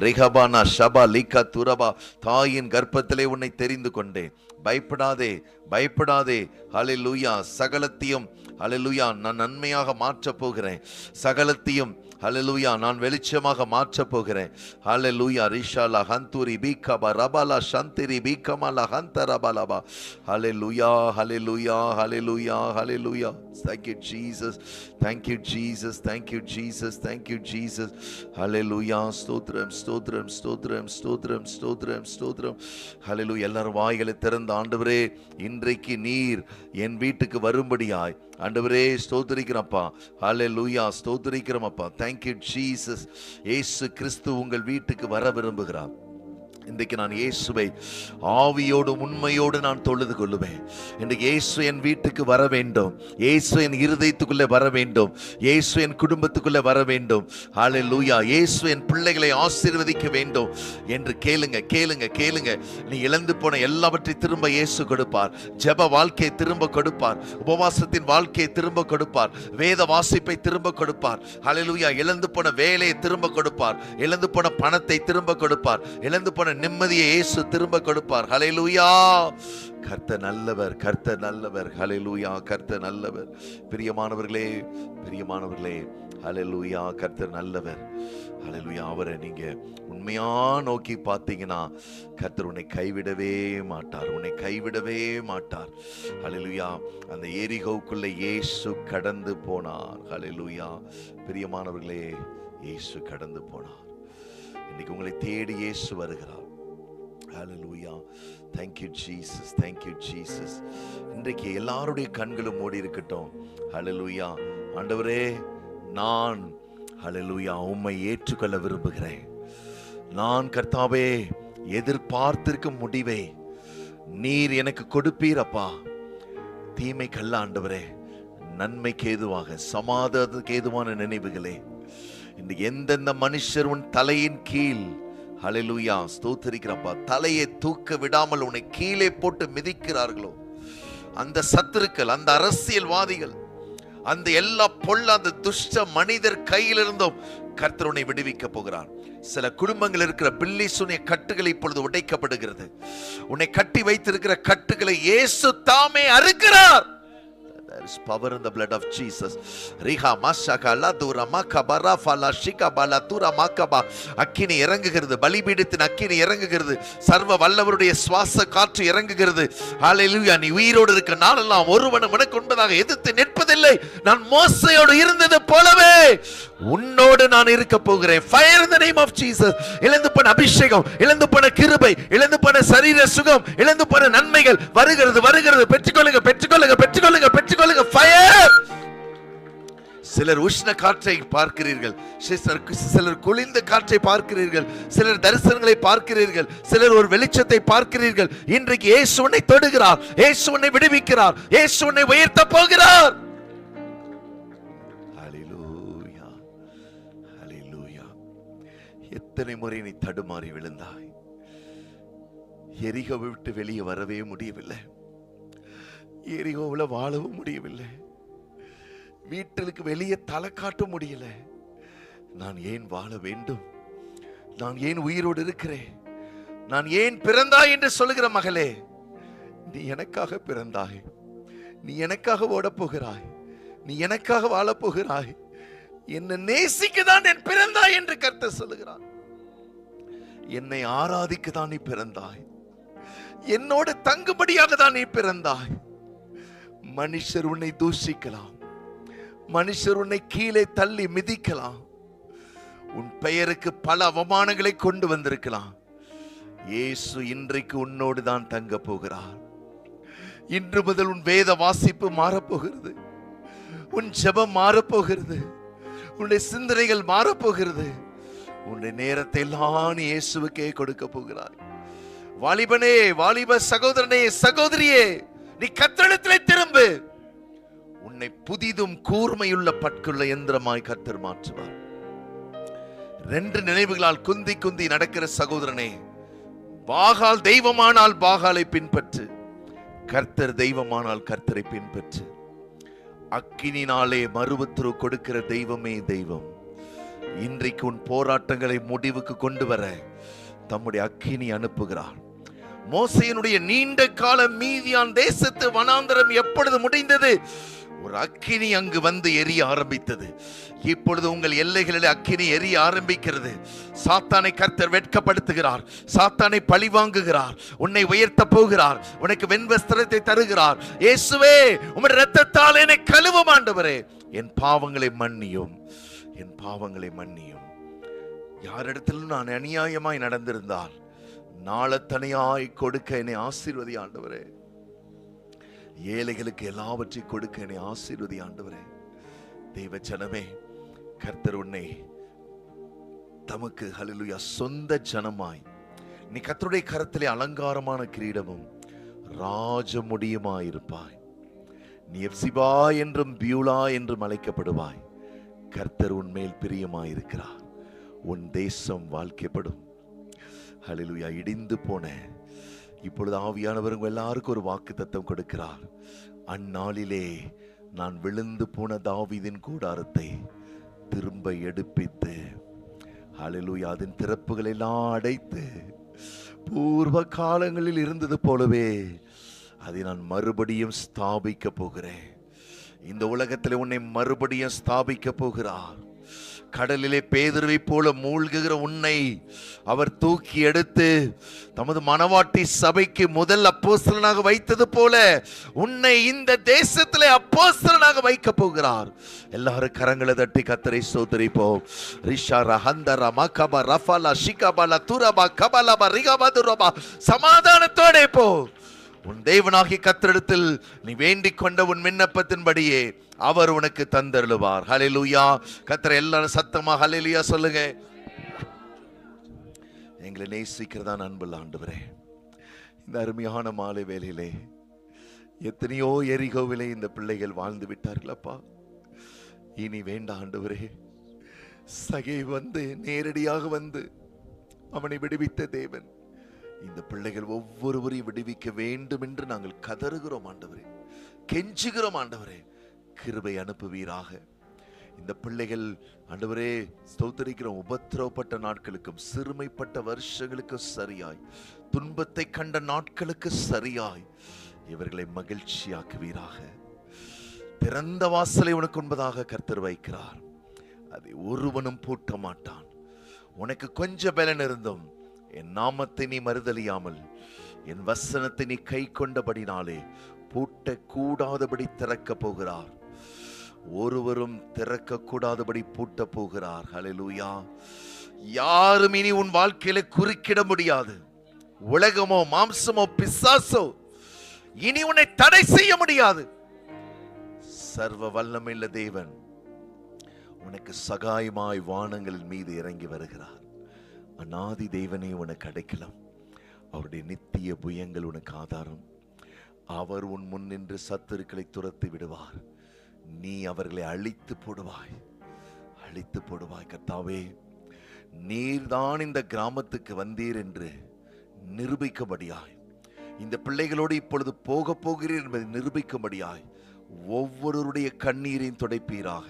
ரிஹபானா ஷபா லிகா துரபா. தாயின் கர்ப்பத்திலே உன்னை தெரிந்து கொண்டேன். பயப்படாதே, பயப்படாதே. ஹல்லேலூயா. சகலத்தையும் ஹல்லேலூயா நான் நன்மையாக மாற்றப் போகிறேன். சகலத்தையும் ஹல்லேலூயா. நான் வெளிச்சமாக மாற்ற போகிறேன். ஹல்லேலூயா. ரிஷாலா ஹந்தூரி பீகபா ரபாலா சந்திரி பீகமாலா ஹந்த ரபாலபா. ஹல்லேலூயா, ஹல்லேலூயா, ஹல்லேலூயா, ஹல்லேலூயா. Thank you Jesus. Thank you Jesus. Thank you Jesus. Thank you Jesus. ஹல்லேலூயா. ஸ்தோத்திரம், ஸ்தோத்திரம், ஸ்தோத்திரம், ஸ்தோத்திரம், ஸ்தோத்திரம், ஸ்தோத்திரம். ஹல்லேலூயா. எல்லாரும் வாய்களை திறந்த ஆண்டவரே, இன்றைக்கு நீர் என் வீட்டுக்கு வரும்படியாய் ஆண்டவரே ஸ்தோத்திரிக்கிறப்பா. ஹல்லேலூயா. ஸ்தோத்திரிக்கிறோமப்பா. Thank you Jesus. இயேசு கிறிஸ்து உங்கள் வீட்டுக்கு வர விரும்புகிறார். இன்றைக்கு நான் இயேசுவை ஆவியோடு உண்மையோடு நான் தொழுது கொள்ளுவேன். இன்றைக்கு இயேசு என் வீட்டுக்கு வர வேண்டும். இயேசு என் இருதயத்துக்குள்ளே வர வேண்டும். இயேசு என் குடும்பத்துக்குள்ளே வர வேண்டும். ஹல்லேலூயா. இயேசு என் பிள்ளைகளை ஆசீர்வதிக்க வேண்டும் என்று கேளுங்க, கேளுங்க, கேளுங்க. நீ இழந்து போன எல்லாவற்றை திரும்ப இயேசு கொடுப்பார். ஜெப வாழ்க்கையை திரும்ப கொடுப்பார். உபவாசத்தின் வாழ்க்கையை திரும்ப கொடுப்பார். வேத வாசிப்பை திரும்ப கொடுப்பார். ஹல்லேலூயா. இழந்து போன வேலையை திரும்ப கொடுப்பார். இழந்து போன பணத்தை திரும்ப கொடுப்பார். இழந்து போன நிம்மதியை இயேசு திரும்ப கொடுப்பார். ஹல்லேலூயா. கர்த்தர் நல்லவர், கர்த்தர் நல்லவர். ஹல்லேலூயா. கர்த்தர் நல்லவர். பிரியமானவர்களே, பிரியமானவர்களே, ஹல்லேலூயா. கர்த்தர் நல்லவர். ஹல்லேலூயா. அவரை நீங்க உண்மையா நோக்கி பார்த்தீங்கன்னா கர்த்தர் உன்னை கைவிடவே மாட்டார். உன்னை கைவிடவே மாட்டார். ஹல்லேலூயா. அந்த எரிகோவுக்குள்ள இயேசு கடந்து போனார். ஹல்லேலூயா. பிரியமானவர்களே, இயேசு கடந்து போனார். இன்னைக்கு உங்களை தேடி இயேசு வருகிறார். ஹல்லேலூயா. Thank you Jesus. Thank you Jesus. இன்றைக்கு எல்லாருடைய கண்களும் மூடி இருக்கட்டும். ஹல்லேலூயா. ஆண்டவரே, நான் ஹல்லேலூயா உம்மை ஏற்றுக்கொள்ள விரும்புகிறேன். நான் கர்த்தாவே எதிர்பார்த்திருக்கும் முடிவை நீர் எனக்கு கொடுப்பீரப்பா. தீமைக்கல்ல ஆண்டவரே, நன்மைக்கு ஏதுவாக, சமாதானத்துக்கு ஏதுவான நினைவுகளே. இன்றைக்கு எந்தெந்த மனுஷர் உன் தலையின் கீழ் ஹல்லேலூயா ஸ்தோத்திரிக்கிறப்பா தலையை தூக்க விடாமல் உன்னை கீழே போட்டு மிதிக்கிறார்களோ, அந்த சத்துருக்கள், அந்த அரசியல்வாதிகள், அந்த எல்லா பொல்லாத துஷ்ட மனிதர் கையிலிருந்தும் கர்த்தர் உன்னை விடுவிக்க போகிறார். சில குடும்பங்கள் இருக்கிற பில்லி சூனிய கட்டுகள் இப்பொழுது உடைக்கப்படுகிறது. உன்னை கட்டி வைத்திருக்கிற கட்டுகளை இயேசு தாமே அறுக்கிறார். There is power in the blood of Jesus. Riha masaka la dura makabara fala shika bala tura makaba. அக்கினி இறங்குகிறது. பலிபீடத்தின் அக்கினி இறங்குகிறது. சர்வ வல்லவருடைய சுவாச காற்று இறங்குகிறது. ஹல்லேலூயா. நீ உயிரோடு இருக்க நாளெல்லாம் ஒருவனும் உனக்கு உண்பதாக எதிர்த்து நிற்பதில்லை. நான் மோசேயோடு இருந்தது போலவே உன்னோடு நான் இருக்க போகிறேன். Fire in the name of Jesus. இழந்து போன அபிஷேகம், இழந்து போன கிருபை, இழந்து போன சரீர சுகம், இழந்து போன நன்மைகள் வருகிறது, வருகிறது. பெற்றுக்கொள்ளுங்க, பெற்றுக்கொள்ளுங்க, பெற்றுக்கொள்ளுங்க, பெற்றுக்கொள்ளுங்க. Fire. சிலர் உஷ்ண காற்றை பார்க்கிறீர்கள், சிலர் குளிர்ந்த காற்றை பார்க்கிறீர்கள், சிலர் தரிசனங்களை பார்க்கிறீர்கள், சிலர் ஒரு வெளிச்சத்தை பார்க்கிறீர்கள். இன்றைக்கு இயேசு உன்னை தொடுகிறார். இயேசு உன்னை விடுவிக்கிறார். இயேசு உன்னை உயர்த்த போகிறார். ஹல்லேலூயா. ஹல்லேலூயா. எத்தனை முறை நீ தடுமாறி விழுந்தாய். எரிகோவை விட்டு வெளியே வரவே முடியவில்லை. எரிகோவில் வாழவும் முடியவில்லை. வீட்டிற்கு வெளியே தலை காட்ட முடியல. நான் ஏன் வாழ வேண்டும்? நான் ஏன் உயிரோடு இருக்கிறேன்? நான் ஏன் பிறந்தாய் என்று சொல்லுகிற மகளே, நீ எனக்காக பிறந்தாய். நீ எனக்காக ஓடப் போகிறாய். நீ எனக்காக வாழப் போகிறாய். என்னை நேசிக்கதான் என் பிறந்தாய் என்று கர்த்தர் சொல்லுகிறார். என்னை ஆராதிக்க தான் நீ பிறந்தாய். என்னோடு தங்கும்படியாக தான் நீ பிறந்தாய். மனுஷர் உன்னை தூஷிக்கலாம், மனுஷர் உன்னை கீழே தள்ளி மிதிக்கலாம், உன் பெயருக்கு பல அவமானங்களை கொண்டு வந்திருக்கலாம். இயேசு இன்றைக்கு உன்னோடு தான் தங்க போகிறார். இன்று முதல் உன் வேத வாசிப்பு மாறப்போகிறது. உன் ஜெபம் மாறப்போகிறது. உன்னுடைய சிந்தனைகள் மாறப்போகிறது. உன்னுடைய நேரத்தை எல்லாம் இயேசுவுக்கே கொடுக்க போகிறாய். வாலிபனே, வாலிப சகோதரனே, சகோதரியே, நீ கர்த்தரிடத்திலே திரும்பு. உன்னை புதிதும் கூர்மையுள்ள பற்குள்ள எந்திரமாய் கர்த்தர் மாற்றுவார். 2 நினைவுகளால் குந்தி குந்தி நடக்கிற சகோதரனே, பாகால் தெய்வமானால் பாகாலை பின்பற்று, கர்த்தர் தெய்வமானால் கர்த்தரை பின்பற்று. அக்கினினாலே மறுவுத்துரு கொடுக்கிற தெய்வமே தெய்வம். இன்றைக்கு உன் போராட்டங்களை முடிவுக்கு கொண்டு வர தம்முடைய அக்கினி அனுப்புகிறார். மோசேயினுடைய நீண்ட கால மீதியான் தேசத்து வனாந்தரம் எப்பொழுது முடிந்தது? ஒரு அக்கினி அங்கு வந்து எரிய ஆரம்பித்தது. இப்பொழுது உங்கள் எல்லைகளில் அக்கினி எரிய ஆரம்பிக்கிறது. சாத்தானை கர்த்தர் வெட்கப்படுத்துகிறார், சாத்தானை பழி வாங்குகிறார், உன்னை உயர்த்த போகிறார், உனக்கு வெண்வஸ்திரத்தை தருகிறார். இயேசுவே, உம்முடைய இரத்தத்தால் என்னை கழுவும் ஆண்டவரே, என் பாவங்களை மன்னியும், என் பாவங்களை மன்னியும். யாரிடத்திலும் நான் அநியாயமாய் நடந்திருந்தால் நாளத்தனையாய் கொடுக்க என்னை ஆசீர்வதி ஆண்டவரே. ஏழைகளுக்கு எல்லாவற்றையும் கொடுக்க என்னை ஆசீர்வதி ஆண்டவரே. தெய்வ ஜனமே, கர்த்தர் உன்னை தமக்கு ஹல்லேலூயா சொந்த ஜனமாய், நீ கர்த்தருடைய கரத்திலே அலங்காரமான கிரீடமும் ராஜமுடியுமாயிருப்பாய். நீ எப்சிபா என்றும் பியூலா என்றும் அழைக்கப்படுவாய். கர்த்தர் உன்மேல் பிரியமாயிருக்கிறார். உன் தேசம் வாழ்க்கைப்படும். ஹல்லேலூயா. இடிந்து போன, இப்பொழுது ஆவியானவர் உங்கள் எல்லாருக்கும் ஒரு வாக்குத்தத்தம் கொடுக்கிறார். அந்நாளிலே நான் விழுந்து போன தாவீதின் கூடாரத்தை திரும்ப எடுப்பித்து, ஹல்லேலூயா, அதன் திறப்புகளை எல்லாம் அடைத்து, பூர்வ காலங்களில் இருந்தது போலவே அதை நான் மறுபடியும் ஸ்தாபிக்க போகிறேன். இந்த உலகத்தில் உன்னை மறுபடியும் ஸ்தாபிக்க போகிறார். கடலிலே பேதுருவை போல மூழ்குகிற உன்னை அவர் தூக்கி எடுத்து தமது மனவாட்டி சபைக்கு முதல் அப்போஸ்தலனாக வைத்தது போல உன்னை இந்த தேசத்திலே அப்போஸ்தலனாக வைக்க போகிறார். எல்லாரும் கரங்களை தட்டி கர்த்தரை ஸ்தோத்திரிப்போம். ரிஷாரா ஹந்தரா மகபா ரஃபாலா ஷிகபாலா துரபா கபலபா ரிகபதுரபா. சமாதானத்தோட போ. உன் தேவனாகிய கர்த்தரிடத்தில் நீ வேண்டிக் கொண்ட உன் விண்ணப்பத்தின்படியே அவர் உனக்கு தந்தருளுவார். ஹல்லேலூயா. கர்த்தரை எல்லாரும் சத்தமா ஹல்லேலூயா சொல்லுங்க. எங்களை நேசிக்கிறதா அன்புள்ள ஆண்டவரே, இந்த அருமையான மாலை வேளையிலே எத்தனையோ எரிகோவிலே இந்த பிள்ளைகள் வாழ்ந்து விட்டார்களப்பா. இனி வேண்டாம் ஆண்டவரே. சகை வந்து நேரடியாக வந்து அவனை விடுவித்த தேவன் இந்த பிள்ளைகள் ஒவ்வொருவரையும் விடுவிக்க வேண்டும் என்று நாங்கள் கதறுகிறோம் ஆண்டவரே, கெஞ்சுகிறோம் ஆண்டவரே. கிருபை அனுப்புவீராக. இந்த பிள்ளைகள் ஆண்டவரே ஸ்தோத்திரிக்கிறோம், உபத்திரவப்பட்ட நாட்களுக்கும் சிறுமைப்பட்ட வருஷங்களுக்கும் சரியாய், துன்பத்தை கண்ட நாட்களுக்கு சரியாய் இவர்களை மகிழ்ச்சியாக்குவீராக. திறந்த வாசலை உனக்கு உண்பதாக கர்த்தர் வைக்கிறார், அதை ஒருவனும் பூட்ட மாட்டான். உனக்கு கொஞ்சம் பலன் இருந்தும் என் நாமத்தை நீ மறுதலியாமல் என் வசனத்தை நீ கை கொண்டபடினாலே பூட்ட கூடாதபடி திறக்க போகிறார். ஒருவரும் திறக்க கூடாதபடி பூட்ட போகிறார். ஹல்லேலூயா. யாரும் இனி உன் வாழ்க்கையில குறுக்கிட முடியாது. உலகமோ மாம்சமோ பிசாசோ இனி உன்னை தடை செய்ய முடியாது. சர்வ வல்லமையுள்ள தேவன் உனக்கு சகாயமாய் வானங்களின் மீது இறங்கி வருகிறார். அநாதி தேவனே உனக்கு அடைக்கலம். அவருடைய நித்திய புயங்கள் உனக்கு ஆதாரம். அவர் உன் முன் நின்று சத்துருக்களை துரத்தி விடுவார். நீ அவர்களை அழித்து போடுவாய், அழித்து போடுவாய். கர்த்தாவே, நீர்தான் இந்த கிராமத்துக்கு வந்தீர் என்று நிரூபிக்கும்படியாய், இந்த பிள்ளைகளோடு இப்பொழுது போக போகிறீர் என்பதை நிரூபிக்கும்படியாய் ஒவ்வொருடைய கண்ணீரையும் துடைப்பீராக,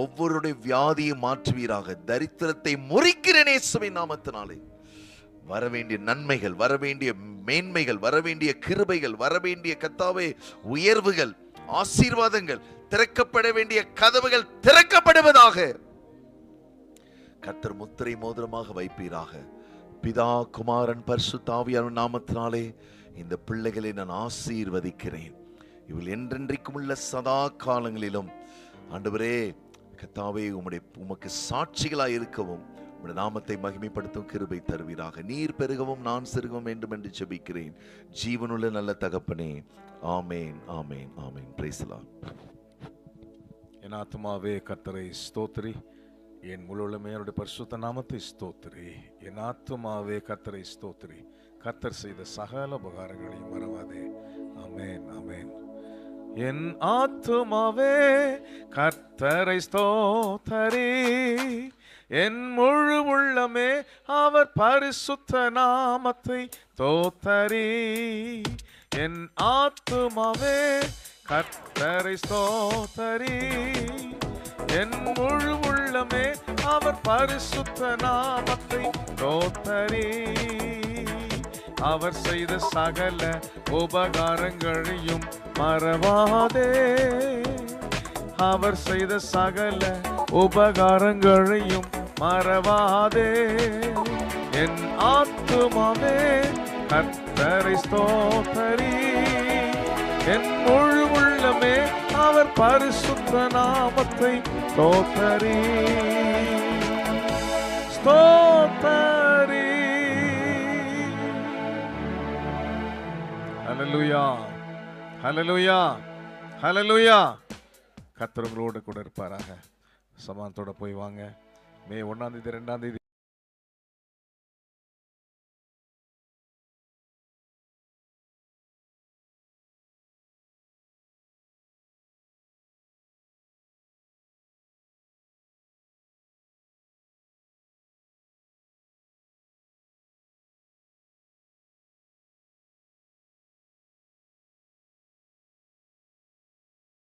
ஒவ்வொருடைய வியாதியை மாற்றுவீராக. தரித்திரத்தை முறிக்கிறேன் இயேசுவின் நாமத்தினாலே. வரவேண்டிய நன்மைகள், வரவேண்டிய மேன்மைகள், வரவேண்டிய கிருபைகள், வரவேண்டிய கர்த்தாவே உயர்வுகள், ஆசீர்வாதங்கள், திறக்கப்பட வேண்டிய கதவுகள் திறக்கப்படுவதாக. கர்த்தர் முத்திரை மோதிரமாக வைப்பீராக. பிதா குமாரன் பரிசுத்த ஆவியானவர் நாமத்தினாலே இந்த பிள்ளைகளை நான் ஆசீர்வதிக்கிறேன். இவள் என்றென்றைக்கும் உள்ள சதா காலங்களிலும் ஆண்டவரே கர்த்தாவே உமக்கு சாட்சிகளாய் இருக்கவும் உம்முடைய நாமத்தை மகிமைப்படுத்தும் கிருபை தருவீராக. நீர் பெருகவும் நான் சிறுகவும் வேண்டும் என்று ஜெபிக்கிறேன் ஜீவனுள்ள நல்ல தகப்பனே. ஆமேன், ஆமேன், ஆமேன். Price the Lord. என் ஆத்துமாவே கர்த்தரை ஸ்தோத்திரி, என் முழுமே அவருடைய பரிசுத்த நாமத்தை ஸ்தோத்திரி. என் ஆத்துமாவே கர்த்தரை ஸ்தோத்திரி, கர்த்தர் செய்த சகல உபகாரங்களையும் மறவாதே. ஆமேன், ஆமேன். என் ஆத்துமாவே கர்த்தரை ஸ்தோத்திரி, என் முழு உள்ளமே அவர் பரிசுத்த நாமத்தை ஸ்தோத்திரி. என் ஆத்துமாவே கர்த்தரை ஸ்தோத்திரி, என் முழு உள்ளமே அவர் பரிசுத்த நாமத்தை ஸ்தோத்திரி. அவர் செய்த சகல உபகாரங்களையும் மறவாதே. அவர் செய்த சகல உபகாரங்களையும் மறவாதே. என் ஆத்துமாவே கர்த்தரை ஸ்தோத்தரி. என் முழு உள்ளமே அவர் பரிசுத்த நாமத்தை ஸ்தோத்தரி. ஸ்தோத்தரி. ஹல்லேலூயா, ஹல்லேலூயா, ஹல்லேலூயா. கர்த்தர் உங்களோடு கூட இருப்பாராக. சமாதானத்தோட போய் வாங்க. மே 1 2